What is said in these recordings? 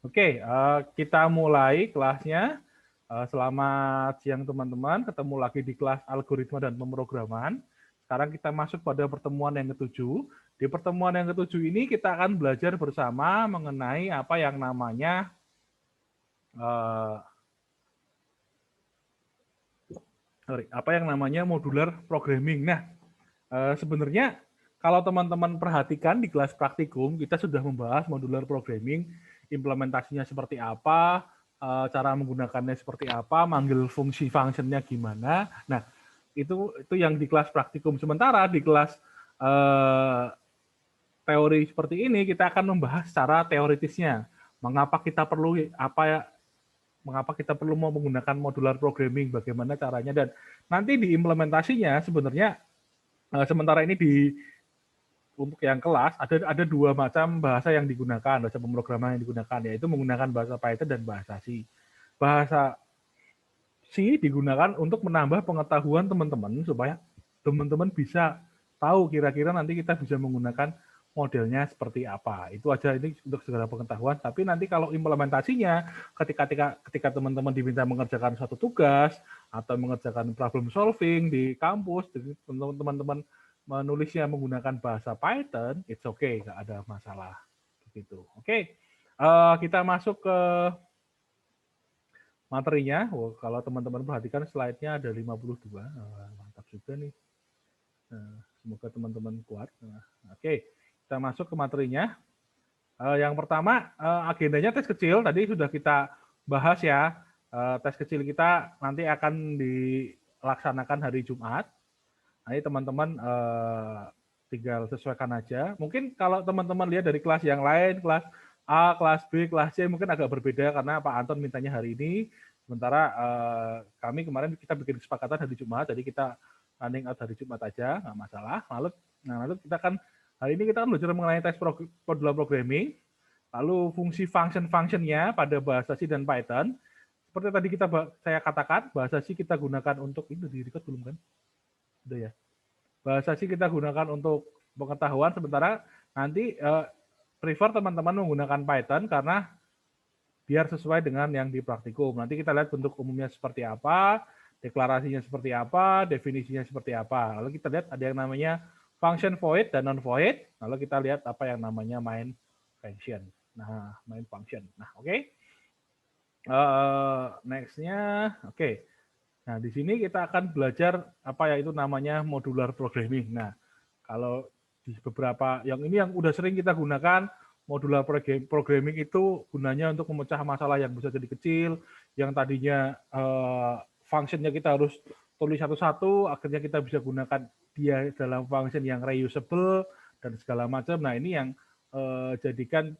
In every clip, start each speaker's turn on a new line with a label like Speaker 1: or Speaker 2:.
Speaker 1: Oke, kita mulai kelasnya. Selamat siang teman-teman, ketemu lagi di kelas algoritma dan pemrograman. Sekarang kita masuk pada pertemuan yang ketujuh. Di pertemuan yang ketujuh ini kita akan belajar bersama mengenai apa yang namanya modular programming. Nah, sebenarnya kalau teman-teman perhatikan di kelas praktikum, kita sudah membahas modular programming, implementasinya seperti apa, cara menggunakannya seperti apa, manggil fungsi functionnya gimana. Nah, itu yang di kelas praktikum. Sementara di kelas teori seperti ini kita akan membahas secara teoritisnya. Mengapa kita perlu mau menggunakan modular programming, bagaimana caranya, dan nanti di implementasinya sebenarnya sementara ini untuk yang kelas ada dua macam bahasa yang digunakan, bahasa pemrograman yang digunakan, yaitu menggunakan bahasa Python dan bahasa C. Bahasa C digunakan untuk menambah pengetahuan teman-teman supaya teman-teman bisa tahu kira-kira nanti kita bisa menggunakan modelnya seperti apa. Itu aja, ini untuk segala pengetahuan. Tapi nanti kalau implementasinya, ketika teman-teman diminta mengerjakan suatu tugas atau mengerjakan problem solving di kampus, teman-teman menulisnya menggunakan bahasa Python, it's okay, nggak ada masalah. Begitu. Oke, kita masuk ke materinya. Kalau teman-teman perhatikan slide-nya ada 52. Mantap juga nih. Semoga teman-teman kuat. Oke, kita masuk ke materinya. Yang pertama, agendanya tes kecil. Tadi sudah kita bahas ya. Tes kecil kita nanti akan dilaksanakan hari Jumat. Nanti teman-teman tinggal sesuaikan aja. Mungkin kalau teman-teman lihat dari kelas yang lain, kelas A, kelas B, kelas C mungkin agak berbeda karena Pak Anton mintanya hari ini. Sementara kami kemarin kita bikin kesepakatan hari Jumat, jadi kita running out hari Jumat aja, nggak masalah. Lalu kita kan hari ini kita kan belajar mengenai tes modular programming, lalu fungsi function-functionnya pada bahasa C dan Python. Seperti tadi saya katakan, bahasa C kita gunakan untuk ini di record belum kan? Udah ya. Bahasa C kita gunakan untuk pengetahuan, sementara nanti prefer teman-teman menggunakan Python karena biar sesuai dengan yang di praktikum. Nanti kita lihat bentuk umumnya seperti apa, deklarasinya seperti apa, definisinya seperti apa. Lalu kita lihat ada yang namanya function void dan non void. Lalu kita lihat apa yang namanya main function. Nah, main function. Nah, oke. Next-nya, oke. Nah, di sini kita akan belajar apa ya itu namanya modular programming. Nah, kalau di beberapa yang ini yang udah sering kita gunakan, modular programming itu gunanya untuk memecah masalah yang bisa jadi kecil, yang tadinya functionnya kita harus tulis satu-satu, akhirnya kita bisa gunakan dia dalam function yang reusable dan segala macam. Nah, ini yang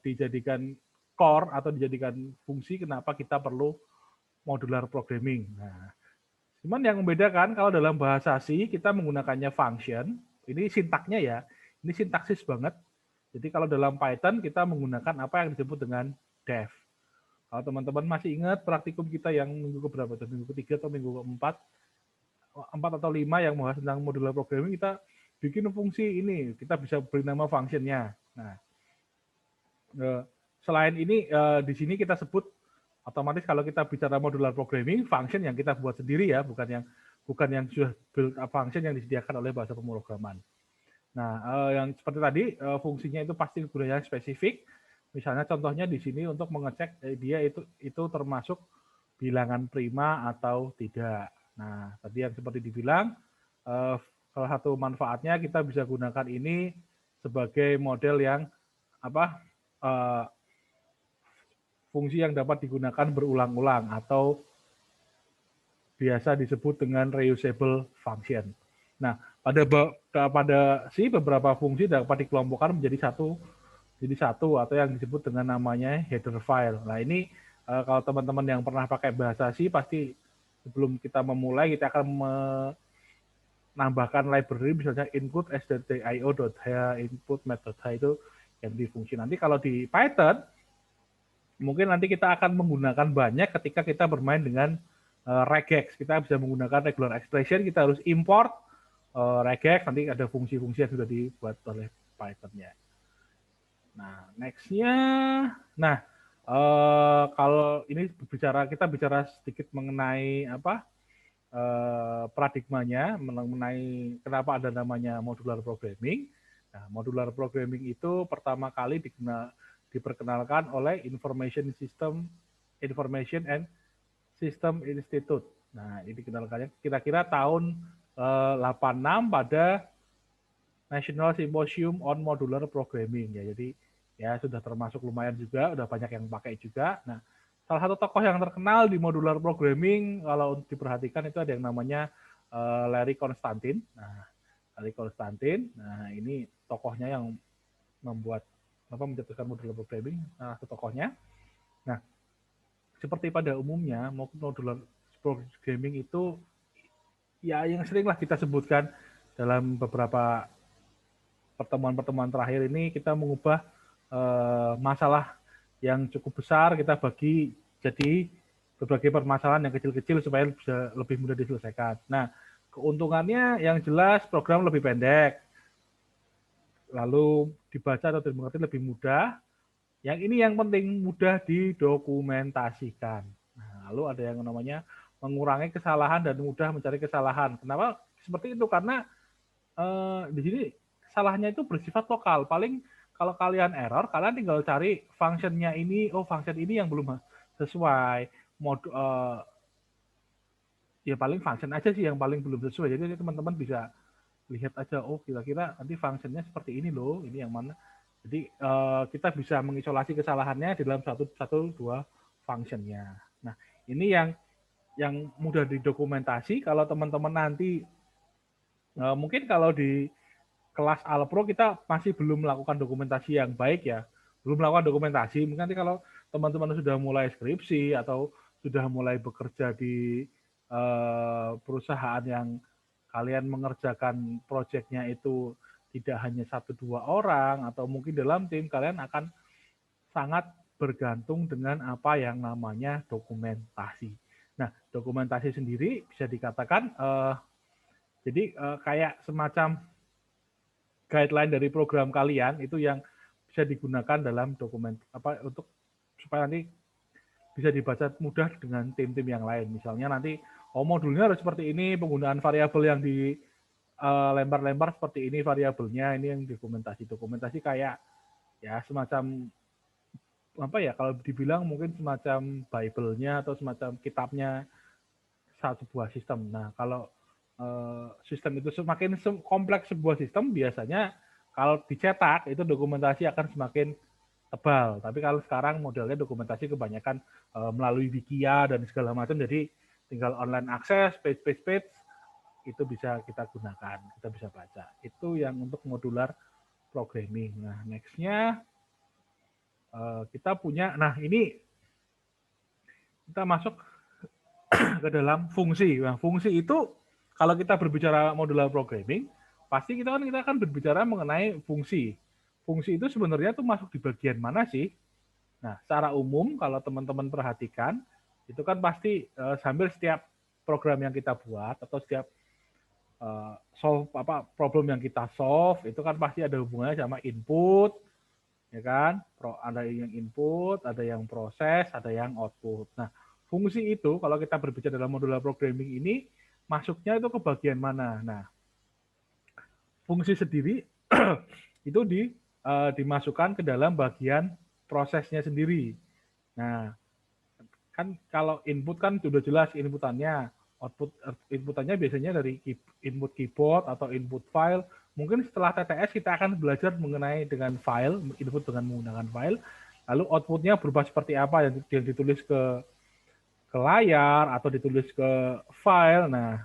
Speaker 1: dijadikan core atau dijadikan fungsi kenapa kita perlu modular programming. Nah, cuman yang membedakan kalau dalam bahasa C kita menggunakannya function, ini sintaknya ya, ini sintaksis banget. Jadi kalau dalam Python kita menggunakan apa yang disebut dengan def. Kalau teman-teman masih ingat praktikum kita yang minggu keberapa, minggu ketiga atau minggu keempat, 4 atau 5 yang membahas tentang modular programming, kita bikin fungsi ini, kita bisa beri nama functionnya. Nah, selain ini di sini kita sebut otomatis kalau kita bicara modular programming, function yang kita buat sendiri ya, bukan yang sudah build up function yang disediakan oleh bahasa pemrograman. Nah, yang seperti tadi fungsinya itu pasti gunanya spesifik. Misalnya contohnya di sini untuk mengecek dia itu termasuk bilangan prima atau tidak. Nah, tadi yang seperti dibilang salah satu manfaatnya kita bisa gunakan ini sebagai model yang fungsi yang dapat digunakan berulang-ulang atau biasa disebut dengan reusable function. Nah, pada beberapa fungsi dapat dikelompokkan menjadi satu atau yang disebut dengan namanya header file. Nah, ini kalau teman-teman yang pernah pakai bahasa C pasti sebelum kita memulai kita akan menambahkan library misalnya include s.io.h, input method.h itu yang difungsi. Nanti kalau di Python mungkin nanti kita akan menggunakan banyak ketika kita bermain dengan regex. Kita bisa menggunakan regular expression, kita harus import regex, nanti ada fungsi-fungsi yang sudah dibuat oleh Python-nya. Nah, next-nya, Kalau ini kita bicara sedikit mengenai apa paradigmanya, mengenai kenapa ada namanya modular programming. Nah, modular programming itu pertama kali diperkenalkan oleh Information and System Institute. Nah, ini dikenalkannya kira-kira tahun 86 pada National Symposium on Modular Programming ya. Jadi ya sudah termasuk lumayan juga, udah banyak yang pakai juga. Nah, salah satu tokoh yang terkenal di modular programming kalau diperhatikan itu ada yang namanya Larry Constantine. Nah, Larry Constantine. Nah, ini tokohnya yang mencetuskan modular programming, nah, tokohnya. Nah, seperti pada umumnya modular programming itu ya yang seringlah kita sebutkan dalam beberapa pertemuan-pertemuan terakhir ini kita mengubah masalah yang cukup besar kita bagi jadi berbagai permasalahan yang kecil-kecil supaya bisa lebih mudah diselesaikan. Nah, keuntungannya yang jelas program lebih pendek, lalu dibaca atau dimengerti lebih mudah. Yang ini yang penting mudah didokumentasikan. Nah, lalu ada yang namanya mengurangi kesalahan dan mudah mencari kesalahan. Kenapa seperti itu? Karena di sini salahnya itu bersifat lokal. Paling kalau kalian error, kalian tinggal cari functionnya ini, function ini yang belum sesuai. Ya paling function aja sih yang paling belum sesuai. Jadi teman-teman bisa lihat aja, kira-kira nanti functionnya seperti ini loh, ini yang mana. Jadi kita bisa mengisolasi kesalahannya di dalam satu dua functionnya. Nah, ini yang mudah didokumentasi. Kalau teman-teman nanti mungkin kalau di kelas Alpro kita masih belum melakukan dokumentasi yang baik ya, belum melakukan dokumentasi. Mungkin nanti kalau teman-teman sudah mulai skripsi atau sudah mulai bekerja di perusahaan yang kalian mengerjakan proyeknya itu tidak hanya 1-2 orang atau mungkin dalam tim, kalian akan sangat bergantung dengan apa yang namanya dokumentasi. Nah, dokumentasi sendiri bisa dikatakan jadi kayak semacam guideline dari program kalian itu yang bisa digunakan dalam dokumen untuk supaya nanti bisa dibaca mudah dengan tim-tim yang lain. Misalnya nanti modulnya harus seperti ini, penggunaan variabel yang di lempar-lempar seperti ini variabelnya, ini yang dokumentasi kayak ya semacam kalau dibilang mungkin semacam Bible-nya atau semacam kitabnya sebuah sistem. Nah, kalau sistem itu semakin kompleks sebuah sistem, biasanya kalau dicetak itu dokumentasi akan semakin tebal. Tapi kalau sekarang modelnya dokumentasi kebanyakan melalui Wikia dan segala macam, jadi tinggal online akses, page itu bisa kita gunakan, kita bisa baca. Itu yang untuk modular programming. Nah, next-nya kita punya, nah ini kita masuk ke dalam fungsi. Nah, fungsi itu kalau kita berbicara modular programming, pasti kita akan berbicara mengenai fungsi. Fungsi itu sebenarnya tuh masuk di bagian mana sih? Nah, secara umum kalau teman-teman perhatikan, itu kan pasti sambil setiap program yang kita buat atau setiap problem yang kita solve itu kan pasti ada hubungannya sama input, ya kan? Ada yang input, ada yang proses, ada yang output. Nah, fungsi itu kalau kita berbicara dalam modular programming ini masuknya itu ke bagian mana? Nah, fungsi sendiri itu dimasukkan ke dalam bagian prosesnya sendiri. Nah, kan kalau input kan sudah jelas inputannya, inputannya biasanya dari input keyboard atau input file. Mungkin setelah TTS kita akan belajar mengenai dengan file, input dengan menggunakan file, lalu outputnya berubah seperti apa yang ditulis ke layar atau ditulis ke file. Nah,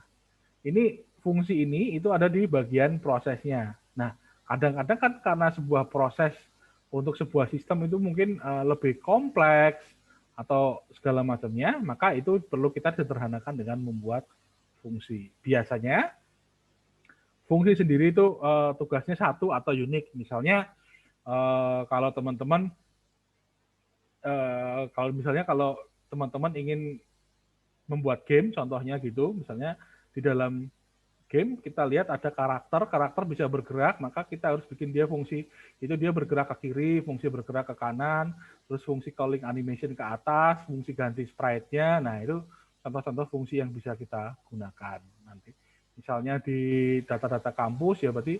Speaker 1: ini fungsi ini itu ada di bagian prosesnya. Nah, kadang-kadang kan karena sebuah proses untuk sebuah sistem itu mungkin lebih kompleks atau segala macamnya, maka itu perlu kita sederhanakan dengan membuat fungsi. Biasanya fungsi sendiri itu tugasnya satu atau unik. Misalnya kalau teman-teman kalau teman-teman ingin membuat game, contohnya gitu, misalnya di dalam game, kita lihat ada karakter bisa bergerak, maka kita harus bikin dia fungsi, itu dia bergerak ke kiri, fungsi bergerak ke kanan, terus fungsi calling animation ke atas, fungsi ganti sprite-nya, nah itu contoh-contoh fungsi yang bisa kita gunakan nanti. Misalnya di data-data kampus, ya berarti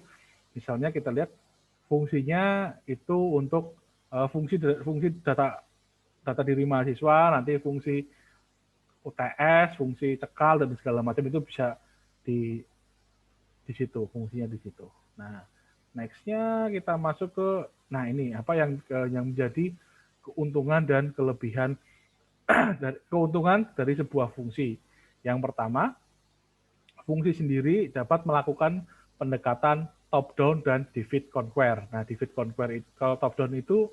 Speaker 1: misalnya kita lihat fungsinya itu untuk fungsi data diri mahasiswa, nanti fungsi UTS, fungsi cekal dan segala macam itu bisa di situ, fungsinya di situ. Nah, next-nya kita masuk ke, nah ini apa yang menjadi keuntungan dan kelebihan keuntungan dari sebuah fungsi. Yang pertama, fungsi sendiri dapat melakukan pendekatan top down dan divide conquer. Nah, divide conquer itu, kalau top down itu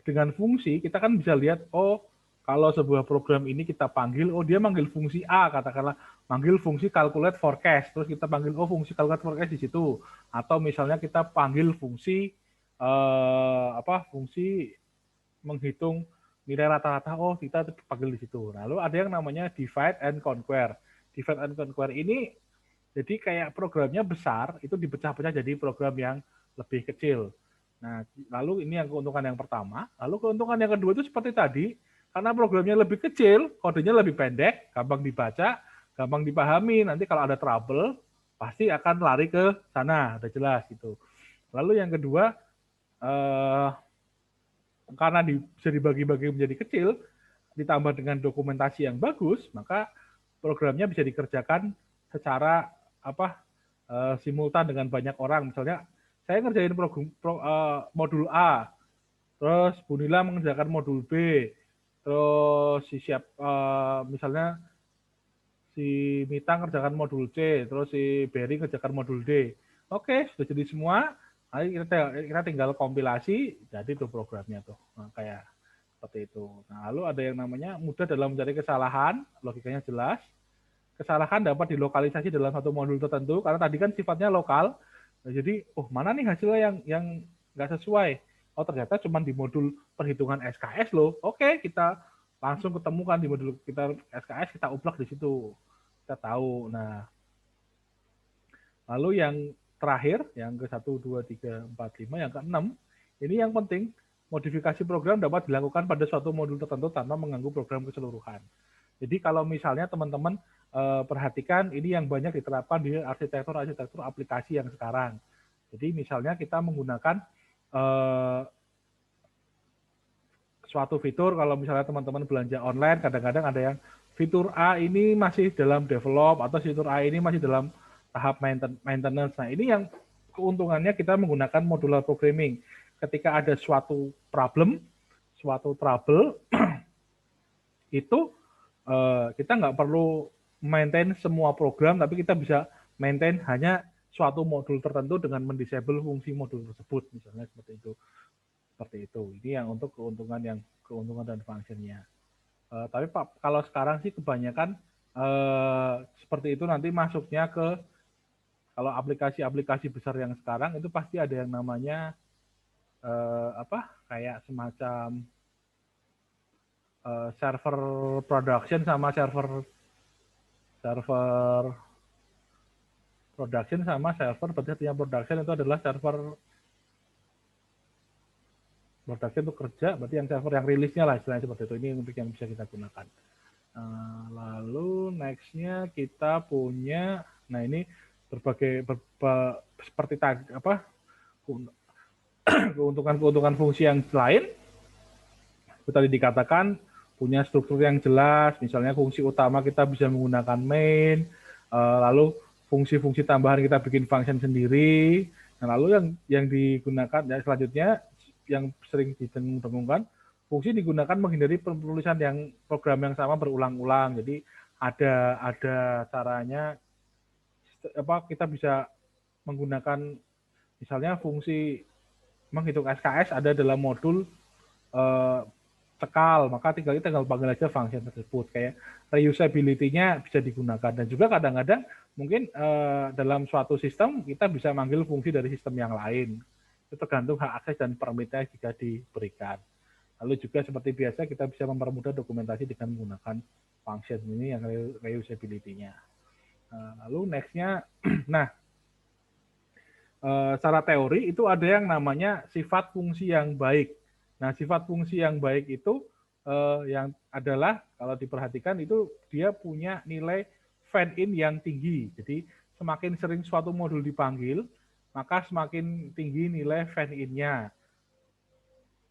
Speaker 1: dengan fungsi kita kan bisa lihat, oh kalau sebuah program ini kita panggil, oh dia manggil fungsi A, katakanlah manggil fungsi calculate forecast, terus kita panggil oh fungsi calculate forecast di situ, atau misalnya kita panggil fungsi fungsi menghitung nilai rata-rata, oh kita panggil di situ. Lalu ada yang namanya divide and conquer. Divide and conquer ini jadi kayak programnya besar, itu dipecah-pecah jadi program yang lebih kecil. Nah, lalu ini yang keuntungan yang pertama. Lalu keuntungan yang kedua itu seperti tadi, karena programnya lebih kecil, kodenya lebih pendek, gampang dibaca, gampang dipahami. Nanti kalau ada trouble, pasti akan lari ke sana, udah jelas gitu. Lalu yang kedua, karena bisa dibagi-bagi menjadi kecil, ditambah dengan dokumentasi yang bagus, maka programnya bisa dikerjakan secara simultan dengan banyak orang. Misalnya saya ngerjain modul A, terus Bu Nila mengerjakan modul B, terus misalnya si Mita ngerjakan modul C, terus si Berry ngerjakan modul D. Oke, sudah jadi semua. Nanti kita tinggal kompilasi, jadi itu programnya tuh. Nah, kayak seperti itu. Nah, lalu ada yang namanya mudah dalam mencari kesalahan, logikanya jelas. Kesalahan dapat dilokalisasi dalam satu modul tertentu, karena tadi kan sifatnya lokal. Nah, jadi, mana nih hasilnya yang nggak sesuai? Oh, ternyata cuma di modul perhitungan SKS loh. Oke, kita langsung ketemukan di modul kita SKS, kita uplak di situ. Kita tahu. Nah, lalu yang terakhir, yang ke 1, 2, 3, 4, 5, yang ke-6, ini yang penting, modifikasi program dapat dilakukan pada suatu modul tertentu tanpa mengganggu program keseluruhan. Jadi kalau misalnya teman-teman perhatikan, ini yang banyak diterapkan di arsitektur aplikasi yang sekarang. Jadi misalnya kita menggunakan suatu fitur, kalau misalnya teman-teman belanja online, kadang-kadang ada yang fitur A ini masih dalam develop, atau fitur A ini masih dalam tahap maintenance. Nah, ini yang keuntungannya kita menggunakan modular programming. Ketika ada suatu trouble, itu kita nggak perlu maintain semua program, tapi kita bisa maintain hanya suatu modul tertentu dengan mendisable fungsi modul tersebut, misalnya seperti itu. Ini yang untuk keuntungan dan fungsinya. Tapi Pak, kalau sekarang sih kebanyakan seperti itu, nanti masuknya ke, kalau aplikasi-aplikasi besar yang sekarang itu pasti ada yang namanya kayak semacam server production sama server production sama server, berarti artinya production itu adalah server production itu kerja, berarti yang server yang rilisnya lah istilahnya seperti itu. Ini untuk yang bisa kita gunakan. Lalu next-nya kita punya, nah ini berbagai seperti keuntungan fungsi yang lain. Tadi dikatakan punya struktur yang jelas, misalnya fungsi utama kita bisa menggunakan main, lalu fungsi-fungsi tambahan kita bikin function sendiri. Nah, lalu yang digunakan selanjutnya yang sering didengung-dengungkan, fungsi digunakan menghindari penulisan yang program yang sama berulang-ulang. Jadi ada caranya kita bisa menggunakan misalnya fungsi menghitung SKS ada dalam modul cekal, maka tinggal panggil aja function tersebut. Kayak reusability-nya bisa digunakan. Dan juga kadang-kadang mungkin dalam suatu sistem kita bisa manggil fungsi dari sistem yang lain. Itu tergantung hak akses dan permitnya jika diberikan. Lalu juga seperti biasa kita bisa mempermudah dokumentasi dengan menggunakan function ini yang reusability-nya. Lalu nextnya, nah secara teori itu ada yang namanya sifat fungsi yang baik. Nah, sifat fungsi yang baik itu yang adalah kalau diperhatikan itu dia punya nilai fan in yang tinggi. Jadi semakin sering suatu modul dipanggil, maka semakin tinggi nilai fan in-nya.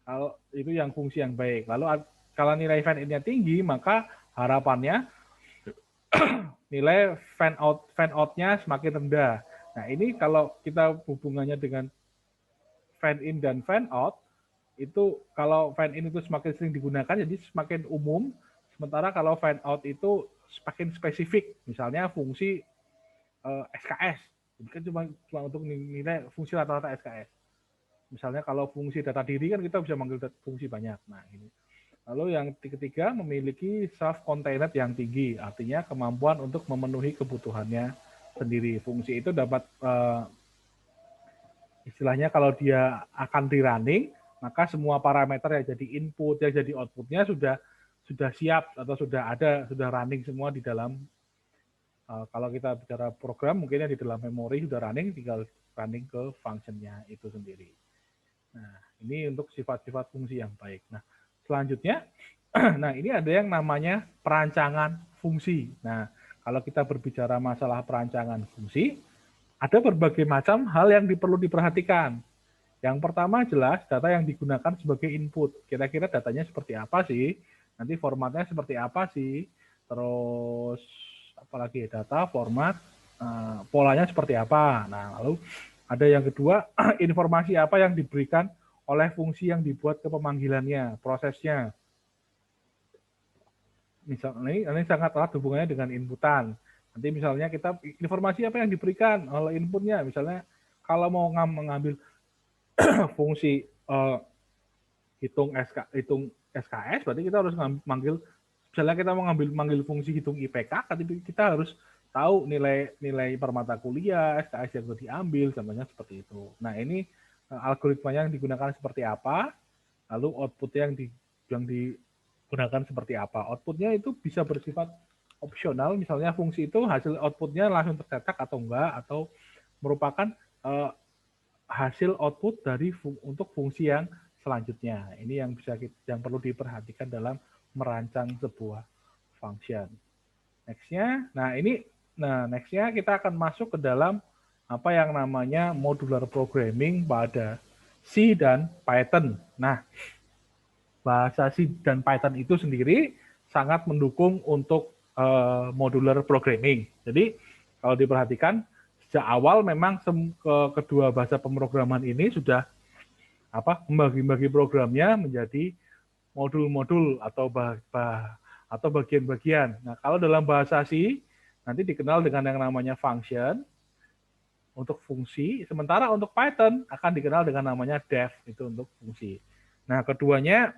Speaker 1: Kalau itu yang fungsi yang baik. Lalu kalau nilai fan in-nya tinggi, maka harapannya nilai fan out-nya semakin rendah. Nah, ini kalau kita hubungannya dengan fan in dan fan out, itu kalau fan in itu semakin sering digunakan jadi semakin umum, sementara kalau fan out itu semakin spesifik, misalnya fungsi SKS, jadi kan cuma untuk nilai fungsi rata-rata SKS. Misalnya kalau fungsi data diri kan kita bisa manggil fungsi banyak. Nah, ini. Lalu yang ketiga memiliki self-contained yang tinggi, artinya kemampuan untuk memenuhi kebutuhannya sendiri. Fungsi itu dapat istilahnya kalau dia akan di-running, maka semua parameter yang jadi input, yang jadi outputnya sudah siap atau sudah running semua di dalam. Kalau kita bicara program, mungkin yang di dalam memori sudah running, tinggal running ke functionnya itu sendiri. Nah, ini untuk sifat-sifat fungsi yang baik. Nah, selanjutnya, nah ini ada yang namanya perancangan fungsi. Nah, kalau kita berbicara masalah perancangan fungsi, ada berbagai macam hal yang perlu diperhatikan. Yang pertama jelas data yang digunakan sebagai input. Kira-kira datanya seperti apa sih? Nanti formatnya seperti apa sih? Terus apalagi data, format, polanya seperti apa? Nah, lalu ada yang kedua, informasi apa yang diberikan oleh fungsi yang dibuat ke pemanggilannya, prosesnya. Misalnya ini sangat erat hubungannya dengan inputan. Nanti misalnya kita informasi apa yang diberikan oleh inputnya, misalnya kalau mau mengambil fungsi hitung SKS, berarti kita harus manggil, misalnya kita mau manggil fungsi hitung IPK, kita harus tahu nilai per mata kuliah, SKS yang sudah diambil, contohnya seperti itu. Nah, ini algoritmanya yang digunakan seperti apa, lalu outputnya yang digunakan seperti apa. Outputnya itu bisa bersifat opsional, misalnya fungsi itu hasil outputnya langsung tercetak atau enggak, atau merupakan hasil output dari untuk fungsi yang selanjutnya. Ini yang perlu diperhatikan dalam merancang sebuah function. Nextnya, nextnya kita akan masuk ke dalam apa yang namanya modular programming pada C dan Python. Nah, bahasa C dan Python itu sendiri sangat mendukung untuk modular programming. Jadi kalau diperhatikan sejak awal memang kedua bahasa pemrograman ini sudah membagi-bagi programnya menjadi modul-modul atau bagian-bagian. Nah, kalau dalam bahasa C nanti dikenal dengan yang namanya function untuk fungsi, sementara untuk Python akan dikenal dengan namanya def, itu untuk fungsi. Nah, keduanya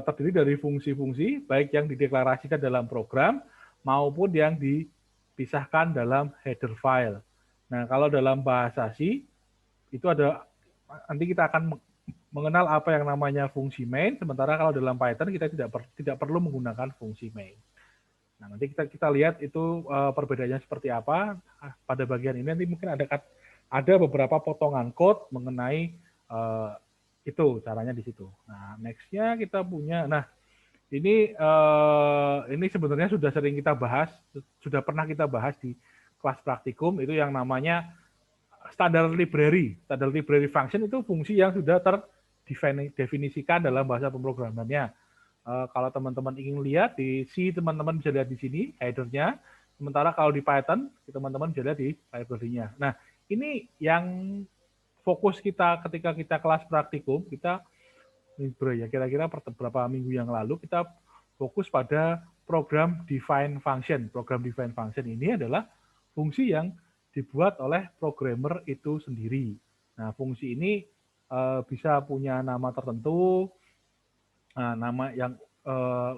Speaker 1: terdiri dari fungsi-fungsi, baik yang dideklarasikan dalam program maupun yang dipisahkan dalam header file. Nah, kalau dalam bahasa C, itu ada, nanti kita akan mengenal apa yang namanya fungsi main, sementara kalau dalam Python kita tidak perlu menggunakan fungsi main. Nah, nanti kita lihat itu perbedaannya seperti apa. Pada bagian ini nanti mungkin ada beberapa potongan code mengenai itu caranya di situ. Nah, nextnya kita punya, nah ini sebenarnya sudah sering kita bahas, sudah pernah kita bahas di kelas praktikum, itu yang namanya standard library. Standard library function itu fungsi yang sudah terdefinisikan dalam bahasa pemrogramannya. Kalau teman-teman ingin lihat di C, teman-teman bisa lihat di sini header-nya. Sementara kalau di Python, teman-teman bisa lihat di library-nya. Nah, ini yang fokus kita ketika kita kelas praktikum, kita kira-kira beberapa minggu yang lalu kita fokus pada program define function. Program define function ini adalah fungsi yang dibuat oleh programmer itu sendiri. Nah, fungsi ini bisa punya nama tertentu, nama yang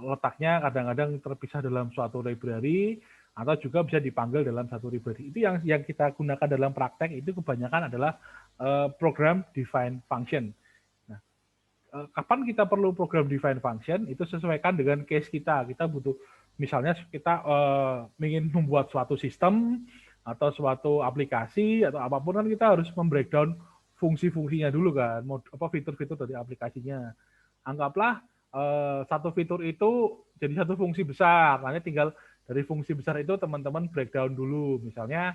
Speaker 1: letaknya kadang-kadang terpisah dalam suatu library, atau juga bisa dipanggil dalam satu library. Itu yang kita gunakan dalam praktek itu kebanyakan adalah program define function. Nah, kapan kita perlu program define function? Itu sesuaikan dengan case kita. Kita butuh misalnya kita ingin membuat suatu sistem atau suatu aplikasi atau apapun kan kita harus membreakdown fungsi-fungsinya dulu kan, fitur-fitur dari aplikasinya. Anggaplah satu fitur itu jadi satu fungsi besar, nanti tinggal dari fungsi besar itu teman-teman breakdown dulu. Misalnya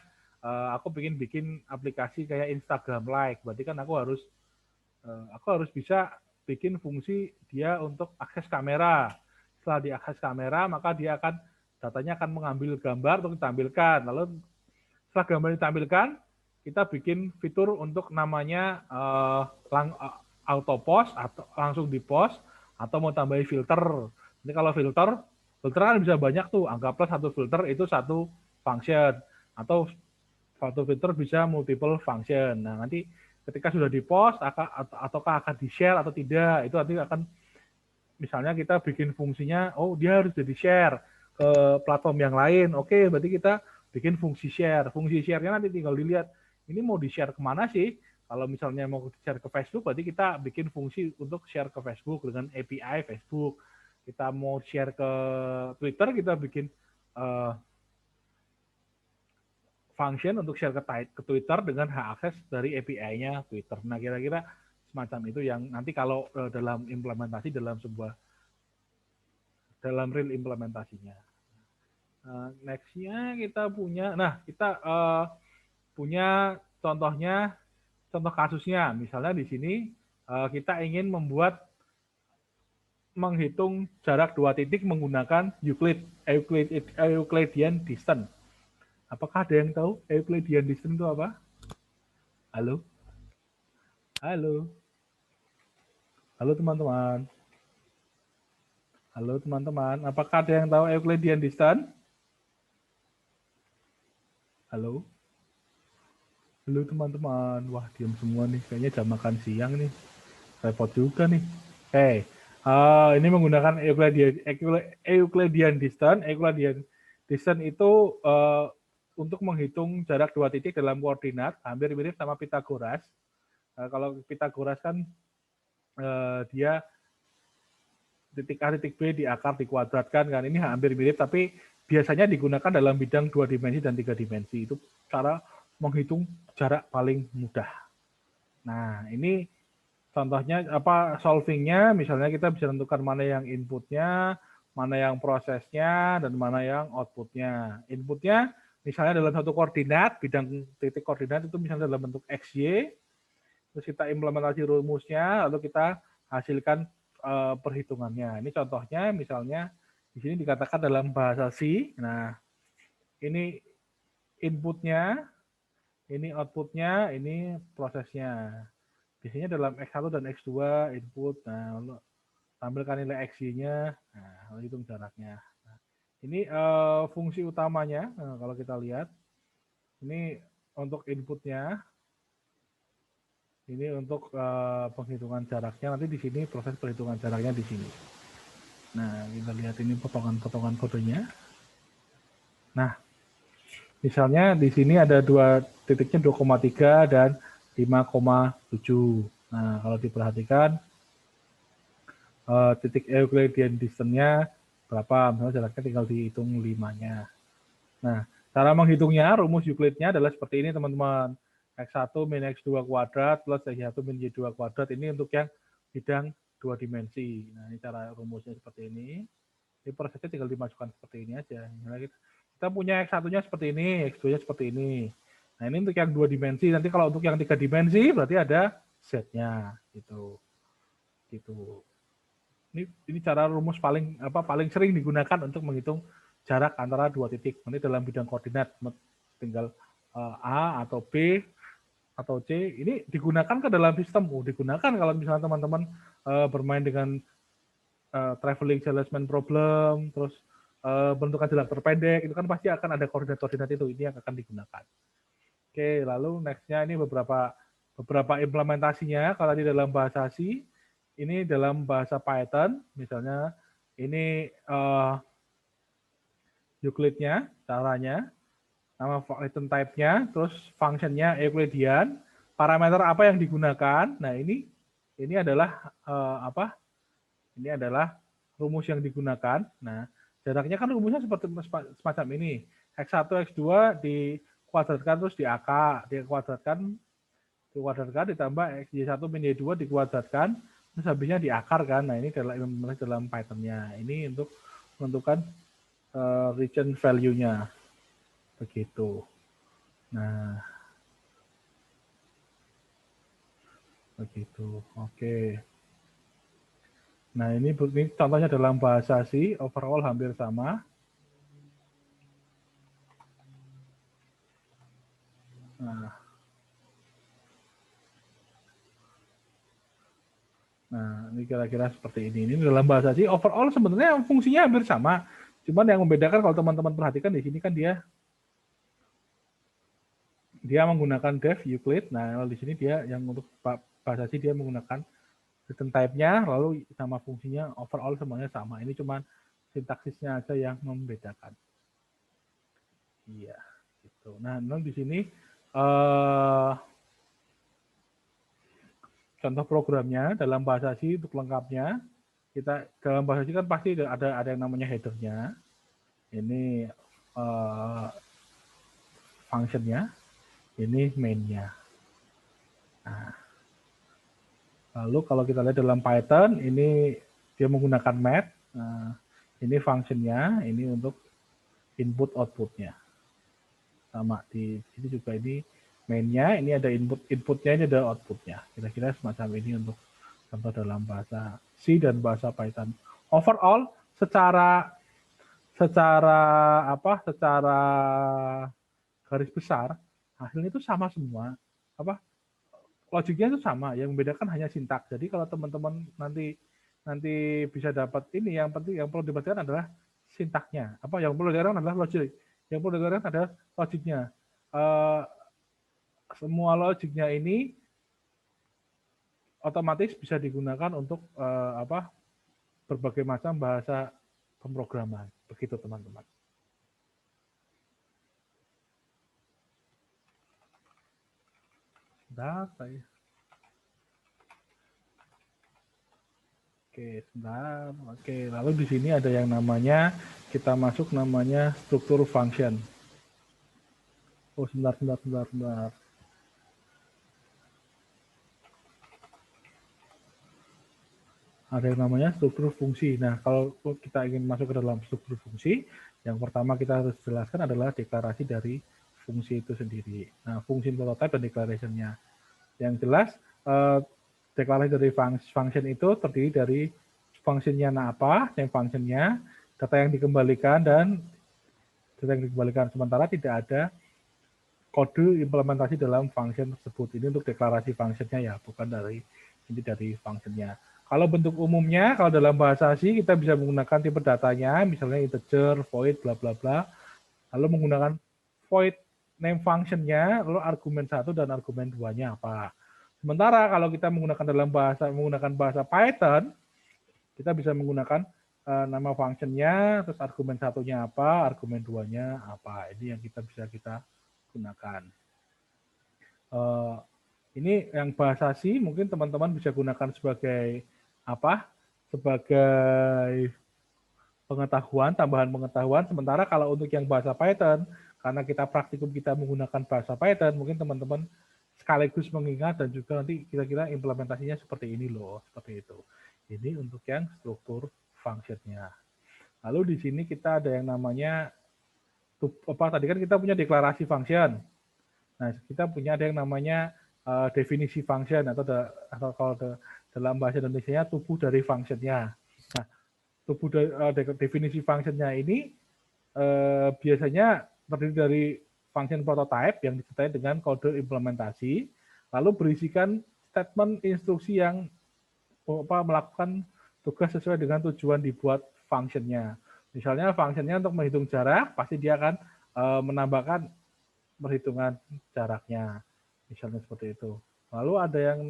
Speaker 1: aku ingin bikin aplikasi kayak Instagram Like, berarti kan aku harus bisa bikin fungsi dia untuk akses kamera. Setelah diakses kamera, maka dia akan datanya akan mengambil gambar untuk ditampilkan. Lalu setelah gambar ditampilkan, kita bikin fitur untuk namanya auto post atau langsung di post atau mau tambahin filter. Ini kalau filter kan bisa banyak tuh. Anggaplah satu filter itu satu function atau satu filter bisa multiple function. Nah, nanti ketika sudah di post ataukah akan di share atau tidak, itu nanti akan misalnya kita bikin fungsinya, oh dia harus jadi share ke platform yang lain. Oke, berarti kita bikin fungsi share. Fungsi share-nya nanti tinggal dilihat, ini mau di-share kemana sih? Kalau misalnya mau di-share ke Facebook, berarti kita bikin fungsi untuk share ke Facebook dengan API Facebook. Kita mau share ke Twitter, kita bikin function untuk share ke Twitter dengan hak akses dari API-nya Twitter. Nah, kira-kira semacam itu yang nanti kalau dalam implementasi dalam real implementasinya. Next-nya kita punya, kita punya contoh kasusnya. Misalnya di sini kita ingin menghitung jarak dua titik menggunakan Euclidean distance. Apakah ada yang tahu Euclidean distance itu apa? Halo? Halo? Halo teman-teman? Halo teman-teman, apakah ada yang tahu Euclidean distance? Halo? Halo teman-teman, wah diam semua nih, kayaknya jam makan siang nih, repot juga nih. Ini menggunakan Euclidean distance. Euclidean distance itu untuk menghitung jarak dua titik dalam koordinat, hampir mirip sama Pythagoras. Kalau Pythagoras kan dia titik A, titik B diakar, dikuadratkan kan. Ini hampir mirip, tapi biasanya digunakan dalam bidang 2 dimensi dan 3 dimensi. Itu cara menghitung jarak paling mudah. Nah, ini contohnya solvingnya, misalnya kita bisa tentukan mana yang inputnya, mana yang prosesnya, dan mana yang outputnya. Inputnya misalnya dalam satu koordinat, bidang titik koordinat itu misalnya dalam bentuk XY, terus kita implementasi rumusnya, lalu kita hasilkan perhitungannya. Ini contohnya misalnya di sini dikatakan dalam bahasa C. Nah, ini inputnya, ini outputnya, ini prosesnya. Biasanya dalam X1 dan X2 input. Nah, lalu tampilkan nilai X-nya, nah, lalu hitung jaraknya. Nah, ini fungsi utamanya. Nah, kalau kita lihat, ini untuk inputnya. Ini untuk penghitungan jaraknya, nanti di sini proses perhitungan jaraknya di sini. Nah, kita lihat ini potongan-potongan kodenya. Nah, misalnya di sini ada dua titiknya 2,3 dan 5,7. Nah, kalau diperhatikan titik Euclidean distance-nya berapa? Misalnya jaraknya tinggal dihitung 5-nya. Nah, cara menghitungnya, rumus Euclid-nya adalah seperti ini, teman-teman. X1 min X2 kuadrat plus X1 min Y2 kuadrat. Ini untuk yang bidang 2 dimensi. Nah, ini cara rumusnya seperti ini. Ini prosesnya tinggal dimasukkan seperti ini aja. Nah, kita punya X1-nya seperti ini, X2-nya seperti ini. Nah, ini untuk yang 2 dimensi. Nanti kalau untuk yang 3 dimensi, berarti ada Z-nya. Gitu. Ini cara rumus paling sering digunakan untuk menghitung jarak antara dua titik. Nanti dalam bidang koordinat tinggal A atau B atau C, ini digunakan ke dalam sistem. Digunakan kalau misalnya teman-teman bermain dengan traveling salesman problem, terus bentukan jarak terpendek, itu kan pasti akan ada koordinat-koordinat itu, ini yang akan digunakan. Oke, lalu next-nya ini beberapa implementasinya. Kalau di dalam bahasa C, ini dalam bahasa Python, misalnya ini Euclid-nya, caranya, nama return type-nya, terus function-nya Euclidean, parameter apa yang digunakan. Nah, ini adalah Ini adalah rumus yang digunakan. Nah, Jaraknya kan rumusnya seperti semacam ini. X1, X2 dikuadratkan terus dikuadratkan ditambah Y1 min Y2 dikuadratkan, terus habisnya diakar kan. Nah, ini dalam Python-nya. Ini untuk menentukan region value-nya. Begitu. Nah, begitu. Oke. Nah, ini contohnya dalam bahasa C, overall hampir sama. Nah, ini kira-kira seperti ini. Ini dalam bahasa C, overall sebenarnya fungsinya hampir sama. Cuman yang membedakan kalau teman-teman perhatikan di sini kan dia menggunakan def Euclid. Nah, kalau di sini dia yang untuk bahasa C dia menggunakan return type-nya, lalu sama fungsinya overall semuanya sama. Ini cuma sintaksisnya aja yang membedakan. Iya, gitu. Nah, di sini contoh programnya dalam bahasa C untuk lengkapnya. Kita dalam bahasa C kan pasti ada yang namanya header-nya. Ini function-nya, ini main-nya. Nah, lalu kalau kita lihat dalam Python, ini dia menggunakan math. Nah, ini function-nya, ini untuk input output-nya. Sama di sini juga ini main-nya, ini ada input-nya, ini ada output-nya. Kira-kira semacam ini untuk contoh dalam bahasa C dan bahasa Python. Overall, secara garis besar, hasilnya itu sama semua. Logiknya itu sama, yang membedakan hanya sintaks. Jadi kalau teman-teman nanti bisa dapat ini, yang penting yang perlu diperhatikan adalah sintaknya. Yang perlu diperhatikan adalah logik. Yang perlu diperhatikan adalah logiknya. Semua logiknya ini otomatis bisa digunakan untuk berbagai macam bahasa pemrograman. Begitu teman-teman. Oke, sebentar. Oke, lalu di sini ada yang namanya, kita masuk namanya struktur function. Oh, sebentar. Ada yang namanya struktur fungsi. Nah, kalau kita ingin masuk ke dalam struktur fungsi, yang pertama kita harus jelaskan adalah deklarasi dari fungsi itu sendiri. Nah, fungsi prototype dan declaration-nya. Yang jelas, deklarasi dari function itu terdiri dari function-nya apa, yang function-nya, data yang dikembalikan, dan data yang dikembalikan. Sementara tidak ada kode implementasi dalam function tersebut. Ini untuk deklarasi function-nya ya, bukan dari function-nya. Kalau bentuk umumnya, kalau dalam bahasa C kita bisa menggunakan tipe datanya, misalnya integer, void, bla bla bla. Lalu menggunakan void name function-nya, lalu argumen 1 dan argumen 2-nya apa. Sementara kalau kita menggunakan bahasa Python, kita bisa menggunakan nama function-nya, terus argumen 1-nya apa, argumen 2-nya apa. Ini yang kita bisa gunakan. Ini yang bahasa C mungkin teman-teman bisa gunakan sebagai sebagai pengetahuan, tambahan pengetahuan. Sementara kalau untuk yang bahasa Python, karena kita praktikum kita menggunakan bahasa Python, mungkin teman-teman sekaligus mengingat dan juga nanti kira-kira implementasinya seperti ini loh, seperti itu. Ini untuk yang struktur function-nya. Lalu di sini kita ada yang namanya tadi kan kita punya deklarasi function. Nah, kita punya ada yang namanya definisi function atau kalau dalam bahasa Indonesia tubuh dari function-nya. Nah, tubuh definisi function-nya ini biasanya terdiri dari function prototype yang disertai dengan kode implementasi, lalu berisikan statement instruksi yang melakukan tugas sesuai dengan tujuan dibuat function-nya. Misalnya function-nya untuk menghitung jarak, pasti dia akan menambahkan perhitungan jaraknya, misalnya seperti itu. Lalu ada yang,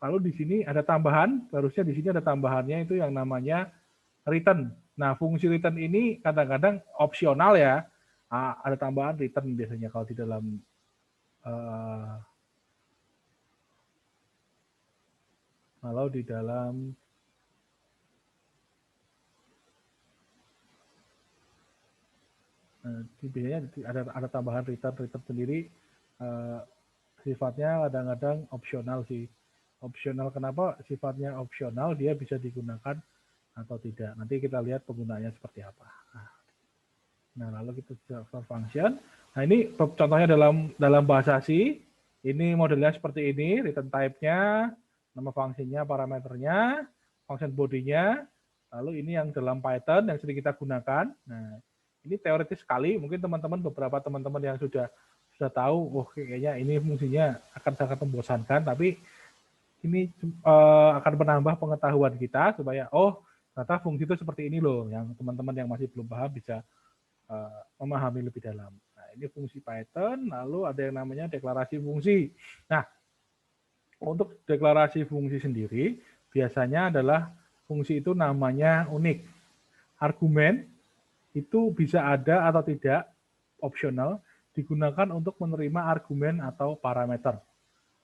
Speaker 1: lalu di sini ada tambahan, harusnya di sini ada tambahannya itu yang namanya return. Nah, fungsi return ini kadang-kadang opsional ya, ada tambahan return biasanya kalau di dalam Biasanya ada tambahan return sendiri, sifatnya kadang-kadang opsional sih. Opsional, kenapa sifatnya opsional? Dia bisa digunakan atau tidak. Nanti kita lihat penggunaannya seperti apa. Nah, lalu kita for function. Nah, ini contohnya dalam bahasa C. Ini modelnya seperti ini, return type-nya, nama fungsinya, parameternya, function body-nya. Lalu ini yang dalam Python yang sering kita gunakan. Nah, ini teoritis sekali. Mungkin beberapa teman-teman yang sudah tahu, oh kayaknya ini fungsinya akan sangat membosankan, tapi ini akan menambah pengetahuan kita supaya ternyata fungsi itu seperti ini loh. Yang teman-teman yang masih belum paham bisa memahami lebih dalam. Nah, ini fungsi Python, lalu ada yang namanya deklarasi fungsi. Nah, untuk deklarasi fungsi sendiri, biasanya adalah fungsi itu namanya unik. Argumen itu bisa ada atau tidak, opsional, digunakan untuk menerima argumen atau parameter.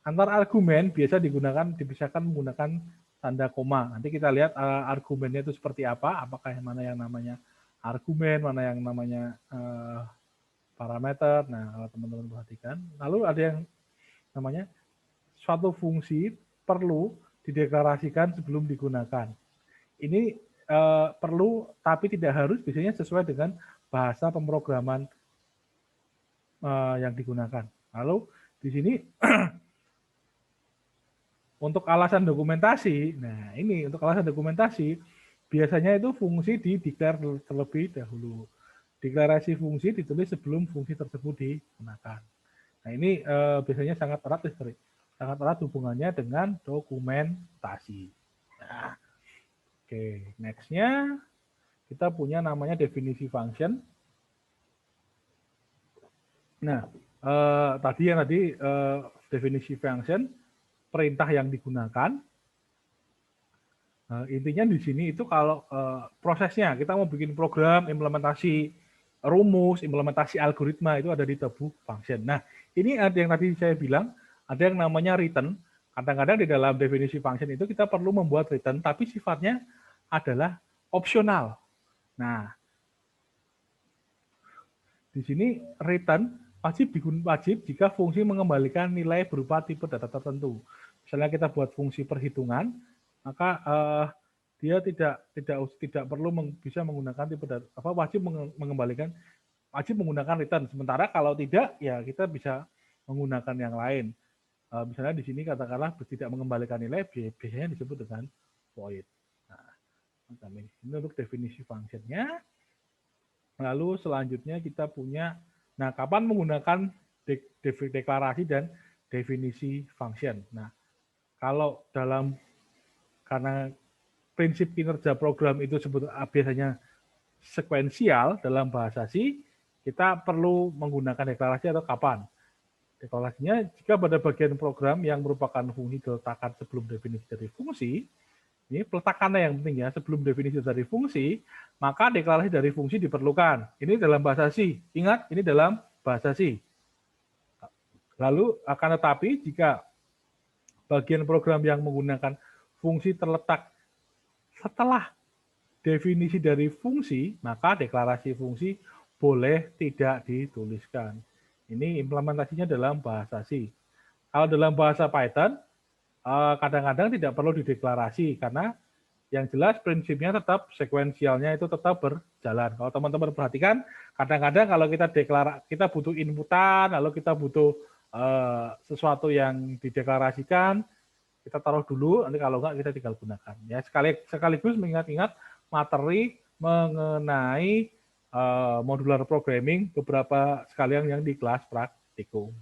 Speaker 1: Antar argumen biasa dipisahkan menggunakan tanda koma. Nanti kita lihat argumennya itu seperti apa, apakah mana yang namanya argumen, mana yang namanya parameter. Nah, kalau teman-teman perhatikan. Lalu ada yang namanya suatu fungsi perlu dideklarasikan sebelum digunakan. Ini perlu tapi tidak harus, biasanya sesuai dengan bahasa pemrograman yang digunakan. Lalu di sini untuk alasan dokumentasi, nah ini untuk alasan dokumentasi, biasanya itu fungsi di-declare terlebih dahulu. Deklarasi fungsi ditulis sebelum fungsi tersebut digunakan. Nah ini biasanya sangat erat hubungannya dengan dokumentasi. Nah, oke, next-nya kita punya namanya definisi function. Nah, tadi definisi function, perintah yang digunakan. Intinya di sini itu kalau prosesnya kita mau bikin program, implementasi rumus, implementasi algoritma itu ada di tubuh function. Nah, ini ada yang tadi saya bilang, ada yang namanya return. Kadang-kadang di dalam definisi function itu kita perlu membuat return, tapi sifatnya adalah opsional. Nah, di sini return wajib jika fungsi mengembalikan nilai berupa tipe data tertentu. Misalnya kita buat fungsi perhitungan, maka dia tidak perlu bisa menggunakan tipe data, wajib menggunakan return. Sementara kalau tidak, ya kita bisa menggunakan yang lain. Misalnya di sini katakanlah tidak mengembalikan nilai, biasanya disebut dengan void. Nah, ini untuk definisi fungsinya. Lalu selanjutnya kita punya, nah kapan menggunakan deklarasi dan definisi function. Nah, kalau karena prinsip kinerja program itu biasanya sekuensial dalam bahasa C, kita perlu menggunakan deklarasi atau kapan. Deklarasinya jika pada bagian program yang merupakan fungsi diletakkan sebelum definisi dari fungsi, ini peletakannya yang penting ya, sebelum definisi dari fungsi, maka deklarasi dari fungsi diperlukan. Ini dalam bahasa C. Ingat, ini dalam bahasa C. Lalu akan tetapi jika bagian program yang menggunakan fungsi terletak setelah definisi dari fungsi, maka deklarasi fungsi boleh tidak dituliskan. Ini implementasinya dalam bahasa C. Kalau dalam bahasa Python, kadang-kadang tidak perlu dideklarasi, karena yang jelas prinsipnya tetap sekuensialnya itu tetap berjalan. Kalau teman-teman perhatikan, kadang-kadang kalau kita butuh inputan, lalu kita butuh sesuatu yang dideklarasikan, kita taruh dulu, nanti kalau enggak kita tinggal gunakan. Ya, sekaligus mengingat-ingat materi mengenai modular programming beberapa sekalian yang di kelas praktikum.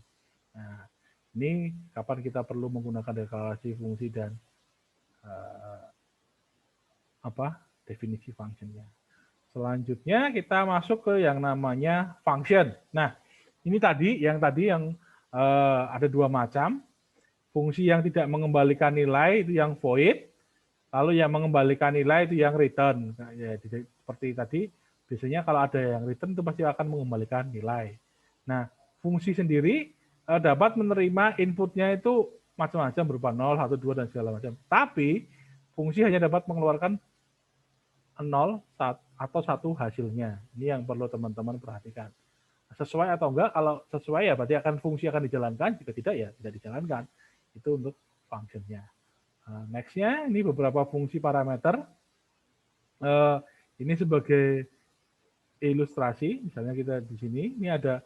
Speaker 1: Nah, ini kapan kita perlu menggunakan deklarasi fungsi dan definisi fungsinya. Selanjutnya kita masuk ke yang namanya function. Nah, ini yang ada dua macam. Fungsi yang tidak mengembalikan nilai itu yang void, lalu yang mengembalikan nilai itu yang return. Nah, ya, seperti tadi, biasanya kalau ada yang return itu pasti akan mengembalikan nilai. Nah, fungsi sendiri dapat menerima inputnya itu macam-macam berupa 0, 1, 2, dan segala macam. Tapi fungsi hanya dapat mengeluarkan 0 atau 1 hasilnya. Ini yang perlu teman-teman perhatikan. Sesuai atau enggak, kalau sesuai ya berarti fungsi akan dijalankan, jika tidak ya tidak dijalankan. Itu untuk functionnya. Next-nya ini beberapa fungsi parameter. Ini sebagai ilustrasi, misalnya kita di sini, ini ada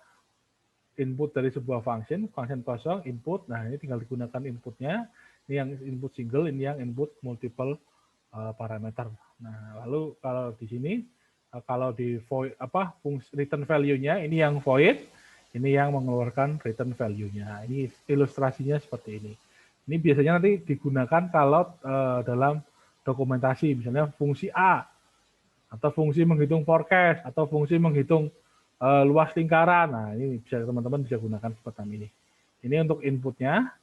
Speaker 1: input dari sebuah function kosong, input. Nah, ini tinggal digunakan inputnya. Ini yang input single, ini yang input multiple parameter. Nah, lalu kalau di sini, kalau di void fungsi return value-nya, ini yang void, ini yang mengeluarkan return value-nya. Ini ilustrasinya seperti ini. Ini biasanya nanti digunakan kalau dalam dokumentasi, misalnya fungsi A, atau fungsi menghitung forecast, atau fungsi menghitung luas lingkaran. Nah, ini bisa teman-teman bisa gunakan seperti ini. Ini untuk inputnya.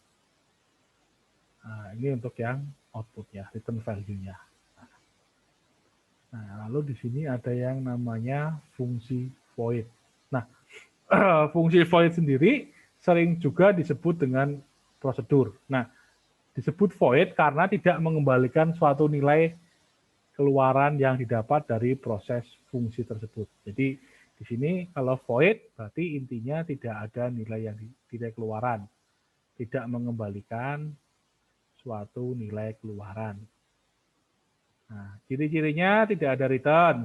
Speaker 1: Nah, ini untuk yang outputnya, return value-nya. Nah, lalu di sini ada yang namanya fungsi void. Nah, fungsi void sendiri sering juga disebut dengan prosedur. Nah, disebut void karena tidak mengembalikan suatu nilai keluaran yang didapat dari proses fungsi tersebut. Jadi di sini kalau void berarti intinya tidak ada nilai yang tidak keluaran, tidak mengembalikan suatu nilai keluaran. Nah, ciri-cirinya tidak ada return,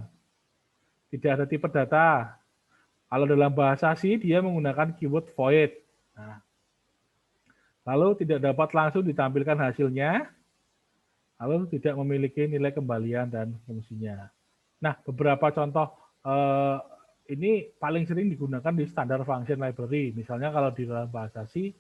Speaker 1: tidak ada tipe data. Kalau dalam bahasa C dia menggunakan keyword void. Nah, lalu tidak dapat langsung ditampilkan hasilnya, lalu tidak memiliki nilai kembalian dan fungsinya. Nah, beberapa contoh ini paling sering digunakan di standar function library. Misalnya kalau di dalam bahasa C,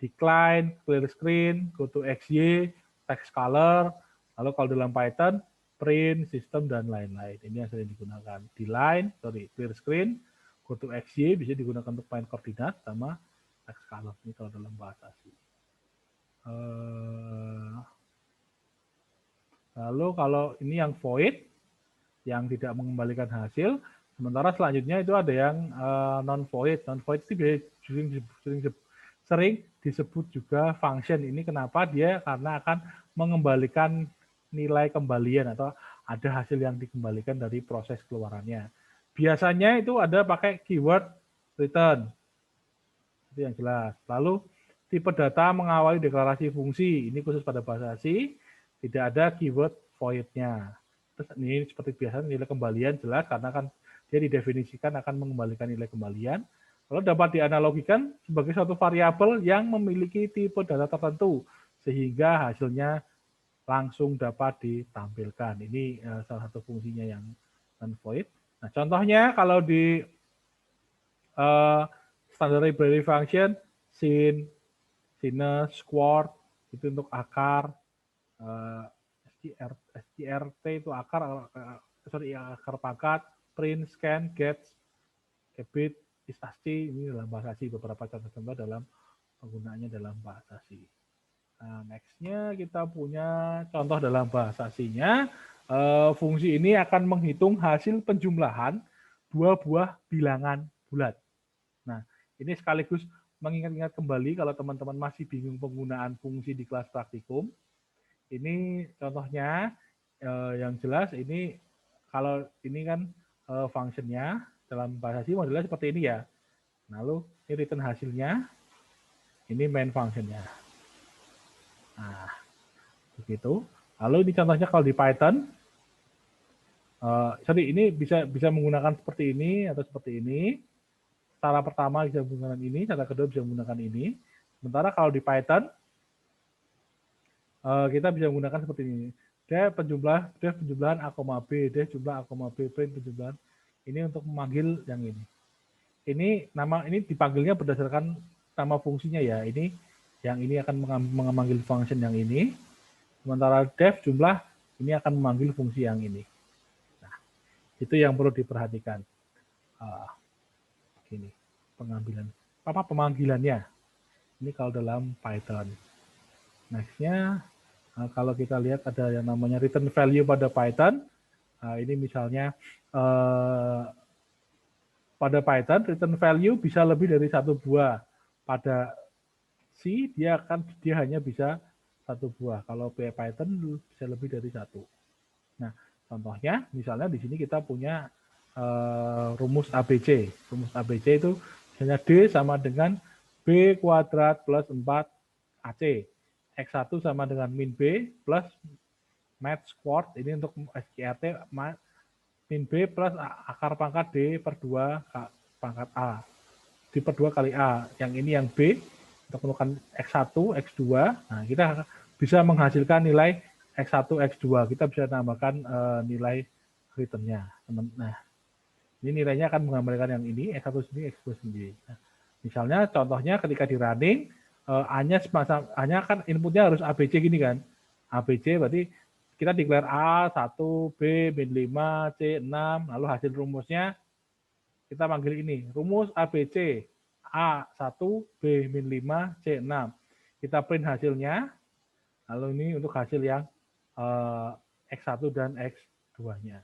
Speaker 1: decline, clear screen, go to XY, text color, lalu kalau dalam Python, print, system, dan lain-lain. Ini yang sering digunakan. Clear screen, go to XY bisa digunakan untuk find koordinat sama text color. Ini kalau dalam bahasa C. Lalu kalau ini yang void, yang tidak mengembalikan hasil, sementara selanjutnya itu ada yang non-void. Non-void itu sering disebut juga function. Ini kenapa dia? Karena akan mengembalikan nilai kembalian atau ada hasil yang dikembalikan dari proses keluarannya. Biasanya itu ada pakai keyword return. Itu yang jelas. Lalu tipe data mengawali deklarasi fungsi. Ini khusus pada bahasa C. Tidak ada keyword void-nya. Terus ini seperti biasa nilai kembalian jelas karena kan dia didefinisikan akan mengembalikan nilai kembalian. Lalu dapat dianalogikan sebagai suatu variabel yang memiliki tipe data tertentu sehingga hasilnya langsung dapat ditampilkan. Ini salah satu fungsinya yang non-void. Nah, contohnya kalau di standard library function, sin, sinus, squared, itu untuk akar, strt itu akar pangkat, print, scan, get, kebit, isasti, ini dalam bahasa C, beberapa contoh-contoh dalam penggunaannya dalam bahasa C. Nah, next-nya kita punya contoh dalam bahasa C-nya, fungsi ini akan menghitung hasil penjumlahan dua buah bilangan bulat. Nah, ini sekaligus mengingat-ingat kembali kalau teman-teman masih bingung penggunaan fungsi di kelas praktikum. Ini contohnya yang jelas ini kalau ini kan functionnya dalam bahasa C modelnya seperti ini ya. Lalu ini return hasilnya, ini main functionnya. Nah, begitu. Lalu ini contohnya kalau di Python, ini bisa menggunakan seperti ini atau seperti ini. Cara pertama bisa menggunakan ini, cara kedua bisa menggunakan ini. Sementara kalau di Python, kita bisa menggunakan seperti ini. Def penjumlahan A, B, def jumlah A, B, print penjumlahan. Ini untuk memanggil yang ini. Ini dipanggilnya berdasarkan nama fungsinya ya. Ini yang ini akan memanggil function yang ini. Sementara def jumlah ini akan memanggil fungsi yang ini. Nah, itu yang perlu diperhatikan. Ini pemanggilannya. Ini kalau dalam Python. Next-nya, kalau kita lihat ada yang namanya return value pada Python. Ini misalnya pada Python return value bisa lebih dari satu buah. Pada C dia hanya bisa satu buah. Kalau Python bisa lebih dari satu. Nah, Contohnya, misalnya di sini kita punya rumus ABC. Rumus ABC itu misalnya D sama dengan B kuadrat plus 4AC. X1 sama dengan min B plus mat squared, ini untuk SQRT, min B plus akar pangkat D per 2 pangkat A. D per 2 kali A. Yang ini yang B, untuk menemukan X1, X2. Nah, kita bisa menghasilkan nilai X1, X2. Kita bisa tambahkan nilai returnnya. Nah, ini nilainya akan menggambarkan yang ini, X1 sendiri, X2 sendiri. Nah, misalnya contohnya ketika di running, A-nya semacam, A-nya kan inputnya harus ABC gini kan. ABC berarti kita declare A, 1, B, min 5, C, 6, lalu hasil rumusnya kita panggil ini, rumus ABC, A1, B, min 5, C, 6. Kita print hasilnya, lalu ini untuk hasil yang X1 dan X2-nya.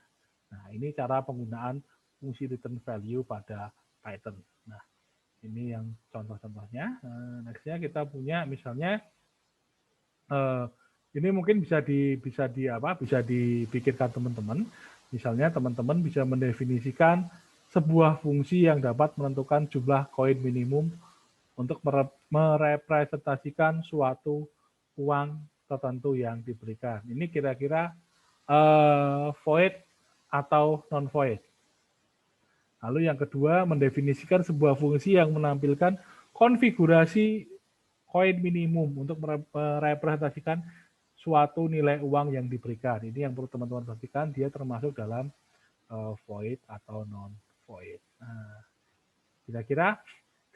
Speaker 1: Nah, ini cara penggunaan fungsi return value pada Python. Nah, ini yang contoh-contohnya. Nextnya kita punya misalnya ini mungkin bisa dipikirkan teman-teman. Misalnya teman-teman bisa mendefinisikan sebuah fungsi yang dapat menentukan jumlah koin minimum untuk merepresentasikan suatu uang tertentu yang diberikan. Ini kira-kira void atau non-void. Lalu yang kedua, mendefinisikan sebuah fungsi yang menampilkan konfigurasi koin minimum untuk merepresentasikan suatu nilai uang yang diberikan. Ini yang perlu teman-teman perhatikan, dia termasuk dalam void atau non-void. Nah, kira-kira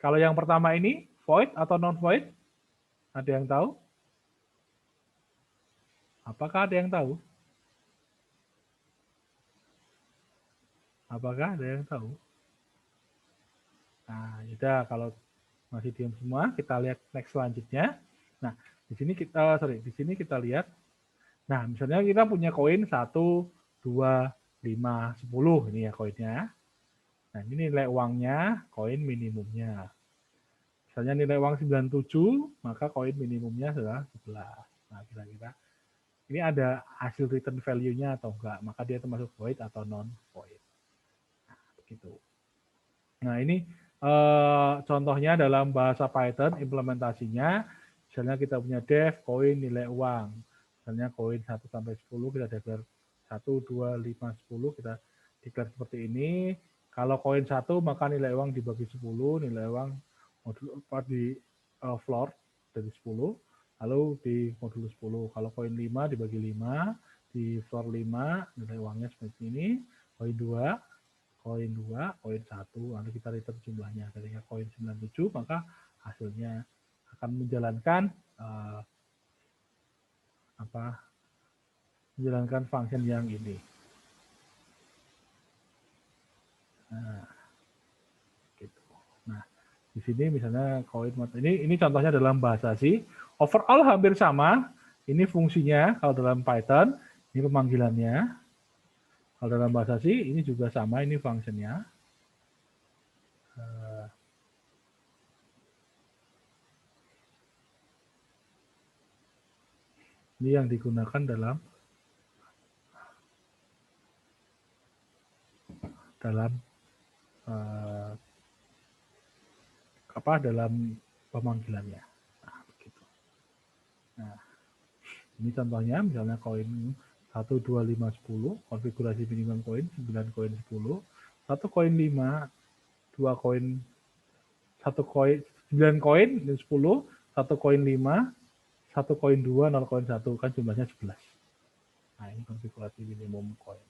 Speaker 1: kalau yang pertama ini, void atau non-void? Ada yang tahu? Apakah ada yang tahu? Apakah ada yang tahu? Nah, sudah kalau masih diam semua, kita lihat next selanjutnya. Nah, di sini kita lihat. Nah, misalnya kita punya koin 1, 2, 5, 10 ini ya koinnya. Nah, ini nilai uangnya, koin minimumnya. Misalnya nilai uang 97, maka koin minimumnya adalah 11. Nah, kira-kira ini ada hasil return value-nya atau enggak, maka dia termasuk void atau non-void. Nah, begitu. Nah, ini contohnya dalam bahasa Python implementasinya, misalnya kita punya def koin nilai uang. Misalnya koin 1 sampai 10 kita declare 1, 2, 5, 10 kita declare seperti ini. Kalau koin 1 maka nilai uang dibagi 10, nilai uang modul di floor dari 10, lalu di modul 10. Kalau koin 5 dibagi 5, di floor 5 nilai uangnya seperti ini. Koin 2, koin 2, koin 1, lalu kita return jumlahnya. Ketika koin 97, maka hasilnya akan menjalankan menjalankan function yang ini. Nah, gitu. Nah, di sini misalnya koin ini contohnya dalam bahasa C. Overall hampir sama. Ini fungsinya kalau dalam Python, ini pemanggilannya. Kalau dalam bahasa C, ini juga sama, ini fungsinya. Ini yang digunakan dalam dalam pemanggilannya. Nah, begitu. Nah, ini contohnya misalnya koin 1, 2, 5, 10, konfigurasi minimum koin 9 koin 10, 1 koin 5, 2 koin 1 koin 9 koin 10, 1 koin 5, 1 koin 2, 0 koin 1 kan jumlahnya 11. Nah, ini konfigurasi minimum koin.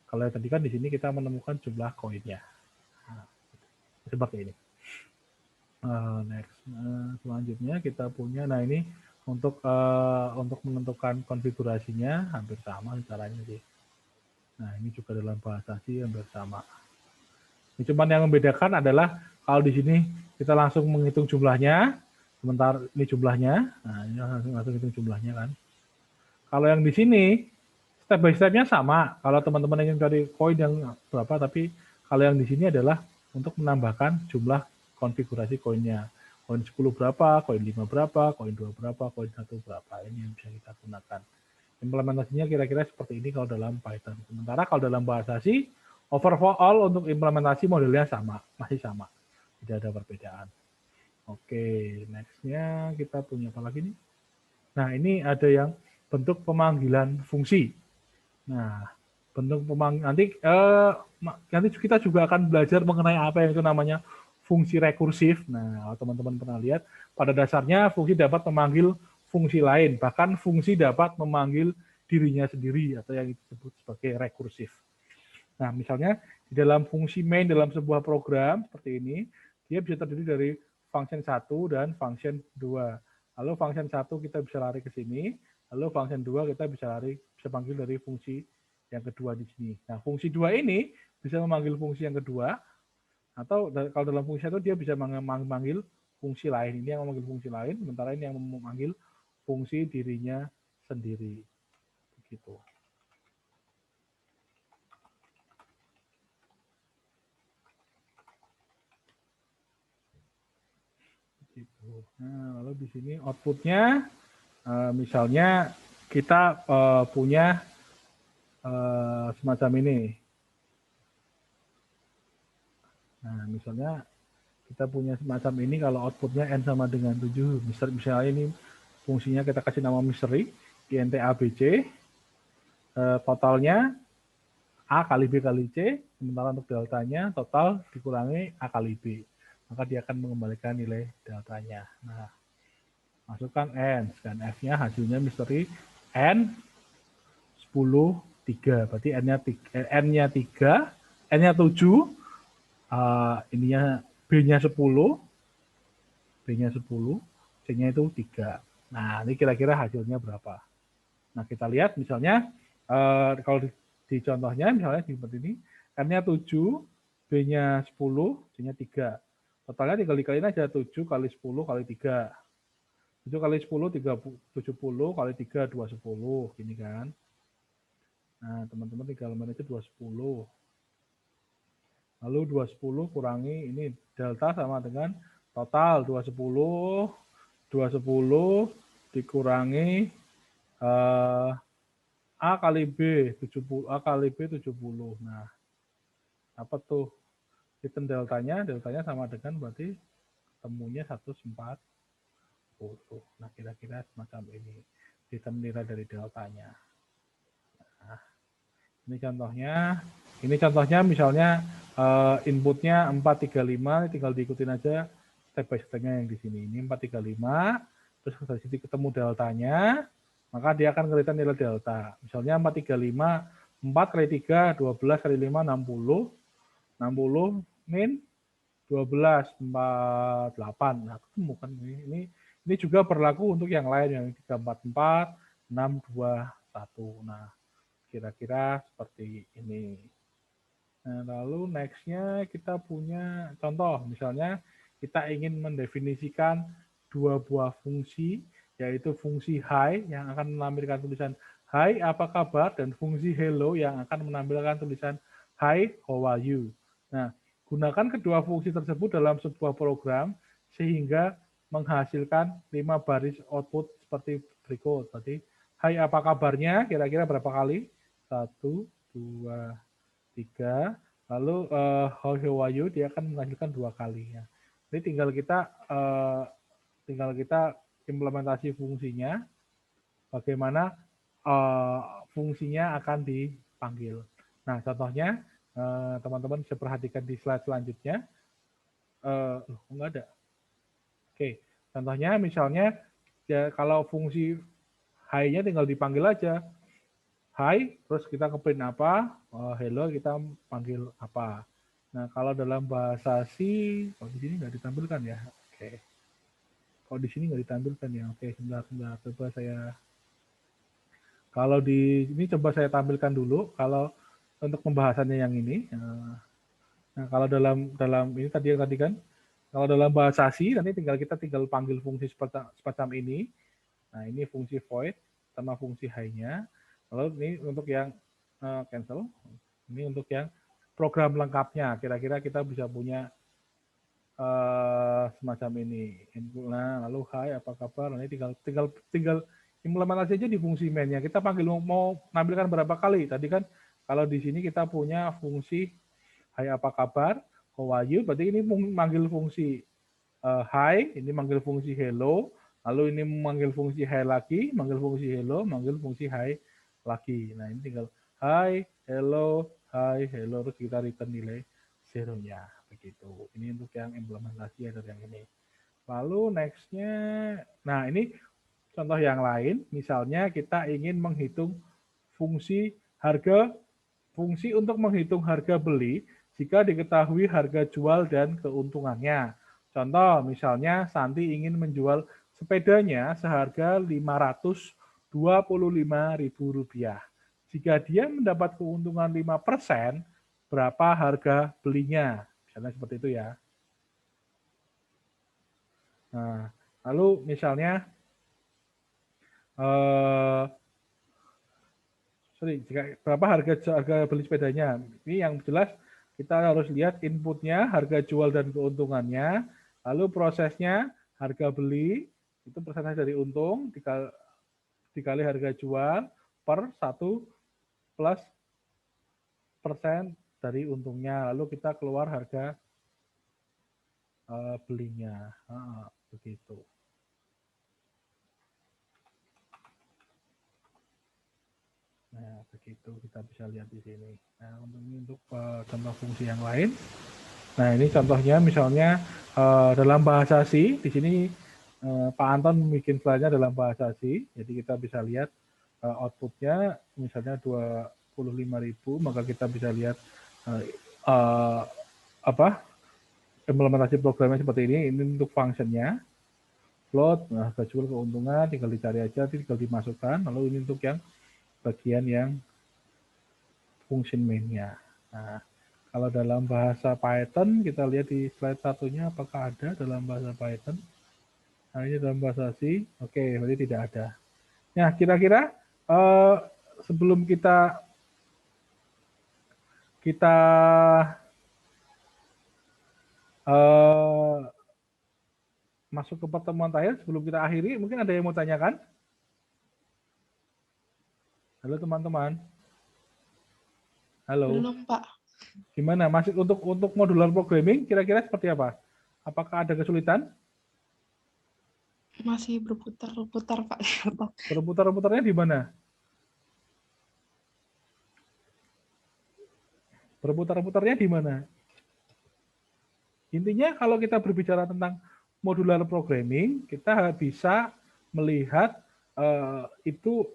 Speaker 1: Kalau yang tadi kan di sini kita menemukan jumlah koinnya. Nah, seperti ini. Next, selanjutnya kita punya, nah ini untuk menentukan konfigurasinya hampir sama caranya sih. Nah, ini juga dalam bahasa C hampir sama. Ini cuman yang membedakan adalah kalau di sini kita langsung menghitung jumlahnya, sementara ini jumlahnya, nah ini langsung hitung jumlahnya kan. Kalau yang di sini step by step-nya sama. Kalau teman-teman ingin cari koin yang berapa, tapi kalau yang di sini adalah untuk menambahkan jumlah konfigurasi koinnya. Koin 10 berapa, koin 5 berapa, koin 2 berapa, koin 1 berapa. Ini yang bisa kita gunakan. implementasinya kira-kira seperti ini kalau dalam Python. Sementara kalau dalam bahasa C, overall untuk implementasi modelnya sama, masih sama. Tidak ada perbedaan. Oke, next-nya kita punya apa lagi nih? Nah, ini ada yang bentuk pemanggilan fungsi. Nah, bentuk nanti kita juga akan belajar mengenai apa yang itu namanya fungsi rekursif. Nah, teman-teman pernah lihat, pada dasarnya fungsi dapat memanggil fungsi lain, bahkan fungsi dapat memanggil dirinya sendiri atau yang disebut sebagai rekursif. Nah, misalnya di dalam fungsi main dalam sebuah program seperti ini, dia bisa terdiri dari function 1 dan function 2. Lalu function 1 kita bisa lari ke sini, lalu function 2 kita bisa panggil dari fungsi yang kedua di sini. Nah, fungsi 2 ini bisa memanggil fungsi yang kedua, atau kalau dalam fungsi 1 dia bisa memanggil fungsi lain. Ini yang memanggil fungsi lain, sementara ini yang memanggil fungsi dirinya sendiri. Begitu. Nah, lalu di sini outputnya, misalnya kita punya semacam ini. Nah, misalnya kita punya semacam ini, kalau outputnya n sama dengan 7. Misalnya ini fungsinya kita kasih nama mystery, int abc, totalnya A kali B kali C, sementara untuk deltanya total dikurangi A kali B. Maka dia akan mengembalikan nilai deltanya. Nah, masukkan N, dan F-nya hasilnya mystery N 10, 3. Berarti N-nya 3, N-nya 7, ininya B-nya 10, B-nya 10, C-nya itu 3. Nah, ini kira-kira hasilnya berapa? Nah, kita lihat misalnya, kalau di contohnya misalnya seperti ini, N-nya 7, B-nya 10, C-nya 3. Totalnya tinggal dikaliin aja, 7 kali 10 kali 3. 7 kali 10, 70, kali 3, 210, gini kan. Nah, teman-teman tinggal manage 210. Lalu 210 kurangi ini, delta sama dengan total 210 dikurangi A kali B 70, A kali B 70. Nah, apa tuh? Hitung deltanya sama dengan berarti ketemunya 140. Nah, kira-kira semacam ini. Hitung nilai dari deltanya. Nah, ini contohnya misalnya inputnya 435, tinggal diikutin aja step by step-nya yang di sini. Ini 435, terus dari sini ketemu deltanya, maka dia akan ngelihatan nilai delta. Misalnya 435, 4 kali 3, 12 kali 5, 60. 60 min 12, 48. Nah, ketemu kan ini juga berlaku untuk yang lain, yang 344, 621. Nah, kira-kira seperti ini. Nah, lalu next-nya kita punya contoh, misalnya kita ingin mendefinisikan dua buah fungsi, yaitu fungsi hi yang akan menampilkan tulisan hi apa kabar, dan fungsi hello yang akan menampilkan tulisan hi how are you. Nah, gunakan kedua fungsi tersebut dalam sebuah program sehingga menghasilkan 5 baris output seperti berikut. Berarti hi apa kabarnya kira-kira berapa kali? 1, 2, 3. Lalu how are you dia akan menghasilkan 2 kali. Ya. Jadi tinggal kita implementasi fungsinya, bagaimana fungsinya akan dipanggil. Nah, contohnya teman-teman bisa perhatikan di slide selanjutnya. Enggak ada. Oke, contohnya misalnya ya, kalau fungsi hi-nya tinggal dipanggil aja. Hi, terus kita ke print apa? Hello, kita panggil apa? Nah, kalau dalam bahasa C, kalau di sini nggak ditampilkan ya. Oke. Kalau di sini nggak ditampilkan ya. Oke, sebentar. Coba saya. Kalau di ini coba saya tampilkan dulu. Kalau untuk pembahasannya yang ini. Nah, kalau dalam ini tadi kan, kalau dalam bahasa C nanti kita tinggal panggil fungsi semacam ini. Nah, ini fungsi void sama fungsi hi-nya. Lalu ini untuk yang cancel. Ini untuk yang program lengkapnya. Kira-kira kita bisa punya semacam ini. Nah, lalu hi apa kabar? Ini tinggal implementasi aja di fungsi mainnya. Kita panggil mau menampilkan berapa kali. Tadi kan kalau di sini kita punya fungsi hai apa kabar, how are you, berarti ini manggil fungsi hi, ini manggil fungsi hello, lalu ini manggil fungsi hi lagi, manggil fungsi hello, manggil fungsi hi lagi. Nah ini tinggal hi, hello, terus kita return nilai zeronya begitu. Ini untuk yang implementasi ada yang ini. Lalu nextnya, nah ini contoh yang lain, misalnya kita ingin menghitung fungsi harga, fungsi untuk menghitung harga beli jika diketahui harga jual dan keuntungannya. Contoh, misalnya Santi ingin menjual sepedanya seharga Rp525.000. Jika dia mendapat keuntungan 5%, berapa harga belinya? Misalnya seperti itu ya. Nah, lalu misalnya berapa harga beli sepedanya? Ini yang jelas kita harus lihat inputnya, harga jual dan keuntungannya, lalu prosesnya harga beli itu persentase dari untung dikali harga jual per 1 plus persen dari untungnya, lalu kita keluar harga belinya. Begitu. Nah, begitu kita bisa lihat di sini. Nah, untuk contoh fungsi yang lain. Nah, ini contohnya misalnya dalam bahasa C, di sini Pak Anton bikin slide-nya dalam bahasa C, jadi kita bisa lihat outputnya misalnya 25.000, maka kita bisa lihat implementasi programnya seperti ini untuk functionnya, float, nah, jual keuntungan, tinggal dicari aja, tinggal dimasukkan, lalu ini untuk yang bagian yang function main-nya. Nah, kalau dalam bahasa Python, kita lihat di slide satunya apakah ada dalam bahasa Python. Nah, ini dalam bahasa C. Oke, berarti tidak ada. Nah, kira-kira sebelum kita masuk ke pertemuan terakhir, sebelum kita akhiri, mungkin ada yang mau tanyakan? Halo teman-teman. Halo.
Speaker 2: Belum, Pak.
Speaker 1: Gimana? Masih untuk modular programming kira-kira seperti apa? Apakah ada kesulitan?
Speaker 2: Masih berputar-putar, Pak.
Speaker 1: Berputar-putarnya di mana? Berputar-putarnya di mana? Intinya kalau kita berbicara tentang modular programming, kita bisa melihat itu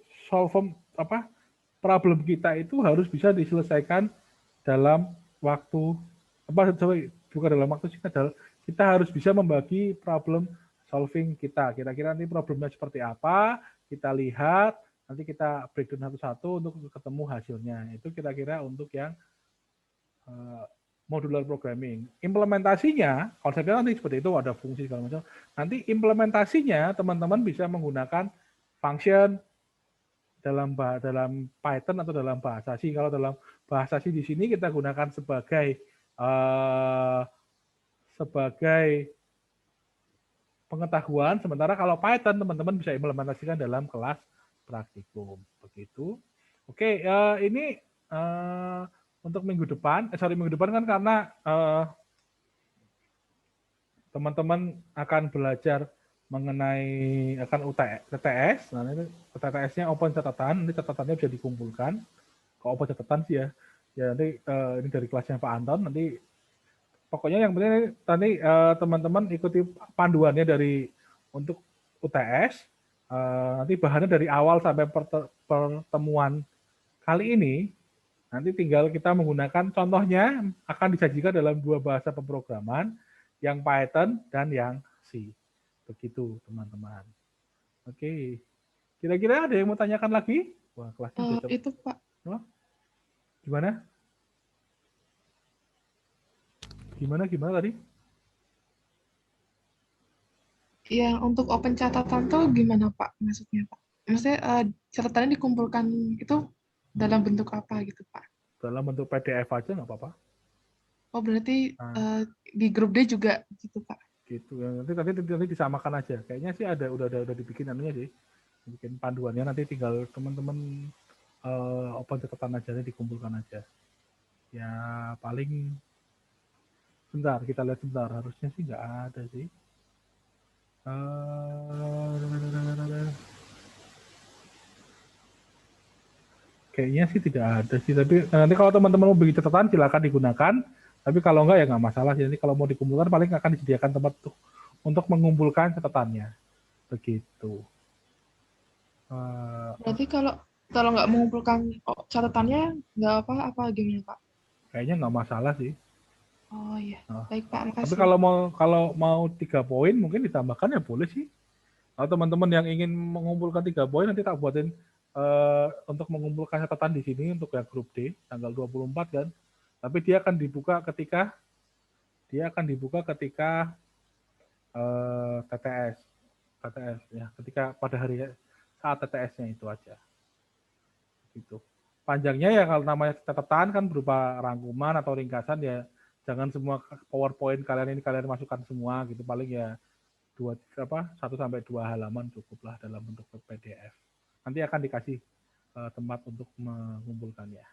Speaker 1: problem kita itu harus bisa diselesaikan dalam waktu bukan dalam waktu singkat, kita harus bisa membagi problem solving kita. Kira-kira nanti problemnya seperti apa, kita lihat, nanti kita breakdown satu-satu untuk ketemu hasilnya. Itu kira-kira untuk yang modular programming. Implementasinya, konsepnya nanti seperti itu, ada fungsi segala macam. Nanti implementasinya teman-teman bisa menggunakan function dalam Python atau dalam bahasa C. Kalau dalam bahasa C di sini kita gunakan sebagai pengetahuan, sementara kalau Python teman-teman bisa implementasikan dalam kelas praktikum. Begitu. Oke, ini untuk minggu depan kan karena teman-teman akan belajar mengenai TTS. Nah, ini TTS-nya open catatan, nanti catatannya bisa dikumpulkan. Kalau open catatan sih ya. Ya nanti ini dari kelasnya Pak Anton, nanti pokoknya yang penting tadi teman-teman ikuti panduannya dari untuk UTS. Nanti bahannya dari awal sampai pertemuan kali ini, nanti tinggal kita menggunakan contohnya akan disajikan dalam dua bahasa pemrograman, yang Python dan yang C. Begitu teman-teman. Oke. Kira-kira ada yang mau tanyakan lagi? Wah, kelasnya udah cepet.
Speaker 2: Itu, Pak.
Speaker 1: Gimana? Gimana tadi?
Speaker 2: Ya, untuk open catatan tuh gimana, Pak? Maksudnya, Pak? Maksudnya catatannya dikumpulkan itu dalam bentuk apa gitu, Pak?
Speaker 1: Dalam bentuk PDF aja nggak apa-apa.
Speaker 2: Oh, berarti di grup D juga gitu, Pak?
Speaker 1: Gitu. Nanti disamakan aja. Kayaknya sih udah dibikin anunya sih. bikin panduannya, nanti tinggal teman-teman open catatan aja, dikumpulkan aja. Ya paling bentar, kita lihat sebentar, harusnya sih nggak ada sih. Kayaknya sih tidak ada sih, tapi nanti kalau teman-teman mau bikin catatan silakan digunakan, tapi kalau enggak ya nggak masalah sih. Nanti kalau mau dikumpulkan paling akan disediakan tempat untuk mengumpulkan catatannya, begitu.
Speaker 2: Berarti kalau nggak mengumpulkan catatannya nggak apa gimana Pak?
Speaker 1: Kayaknya nggak masalah sih.
Speaker 2: Oh iya, baik Pak,
Speaker 1: Tapi
Speaker 2: makasih.
Speaker 1: kalau mau 3 poin mungkin ditambahkan ya boleh sih. Kalau teman-teman yang ingin mengumpulkan 3 poin nanti tak buatin untuk mengumpulkan catatan di sini untuk yang grup D tanggal 24 kan. Tapi dia akan dibuka ketika TTS ya, ketika pada hari saat TTS-nya itu aja. Gitu. Panjangnya ya kalau namanya catatan kan berupa rangkuman atau ringkasan ya, jangan semua PowerPoint kalian masukkan semua gitu, paling ya 1 sampai 2 halaman cukuplah dalam bentuk PDF. Nanti akan dikasih tempat untuk mengumpulkannya.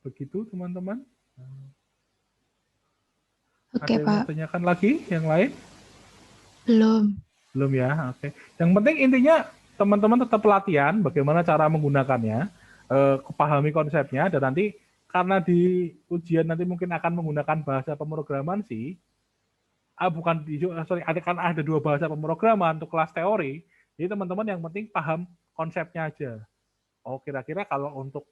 Speaker 1: Begitu teman-teman.
Speaker 2: Oke,
Speaker 1: Ada yang mau
Speaker 2: Pak.
Speaker 1: tanyakan lagi yang lain?
Speaker 2: Belum
Speaker 1: Ya, oke. Yang penting intinya teman-teman tetap pelatihan bagaimana cara menggunakannya, pahami konsepnya, dan nanti karena di ujian nanti mungkin akan menggunakan bahasa pemrograman sih, akan ada 2 bahasa pemrograman untuk kelas teori, jadi teman-teman yang penting paham konsepnya aja. Oh, kira-kira kalau untuk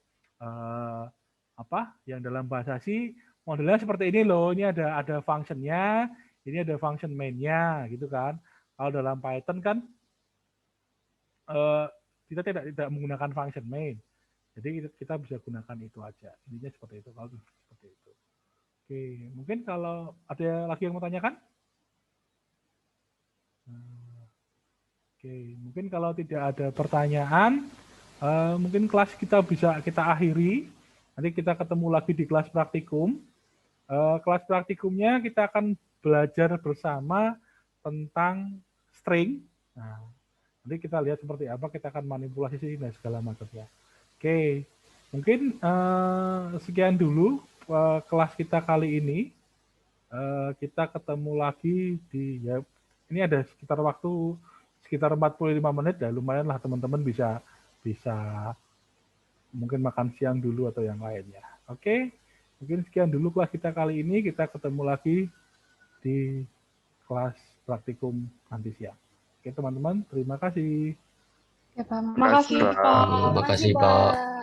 Speaker 1: yang dalam bahasa C modelnya seperti ini loh, ini ada functionnya, ini ada function main-nya gitu kan. Kalau dalam Python kan kita tidak menggunakan function main, jadi kita bisa gunakan itu aja. Intinya seperti itu. Kalau seperti itu. Oke, mungkin kalau ada lagi yang mau tanyakan? Oke, mungkin kalau tidak ada pertanyaan, mungkin kelas kita bisa kita akhiri. Nanti kita ketemu lagi di kelas praktikum. Kelas praktikumnya kita akan belajar bersama tentang string. Nah, nanti kita lihat seperti apa, kita akan manipulasi dan segala macamnya. Oke, mungkin sekian dulu kelas kita kali ini. Kita ketemu lagi ini ada sekitar 45 menit ya, lumayan lah teman-teman bisa mungkin makan siang dulu atau yang lainnya. Oke, mungkin sekian dulu kelas kita kali ini, kita ketemu lagi di kelas praktikum nanti siang. Oke teman-teman, terima kasih.
Speaker 2: Oke, Pak. Makasih, Pak.
Speaker 3: Terima kasih, Pak.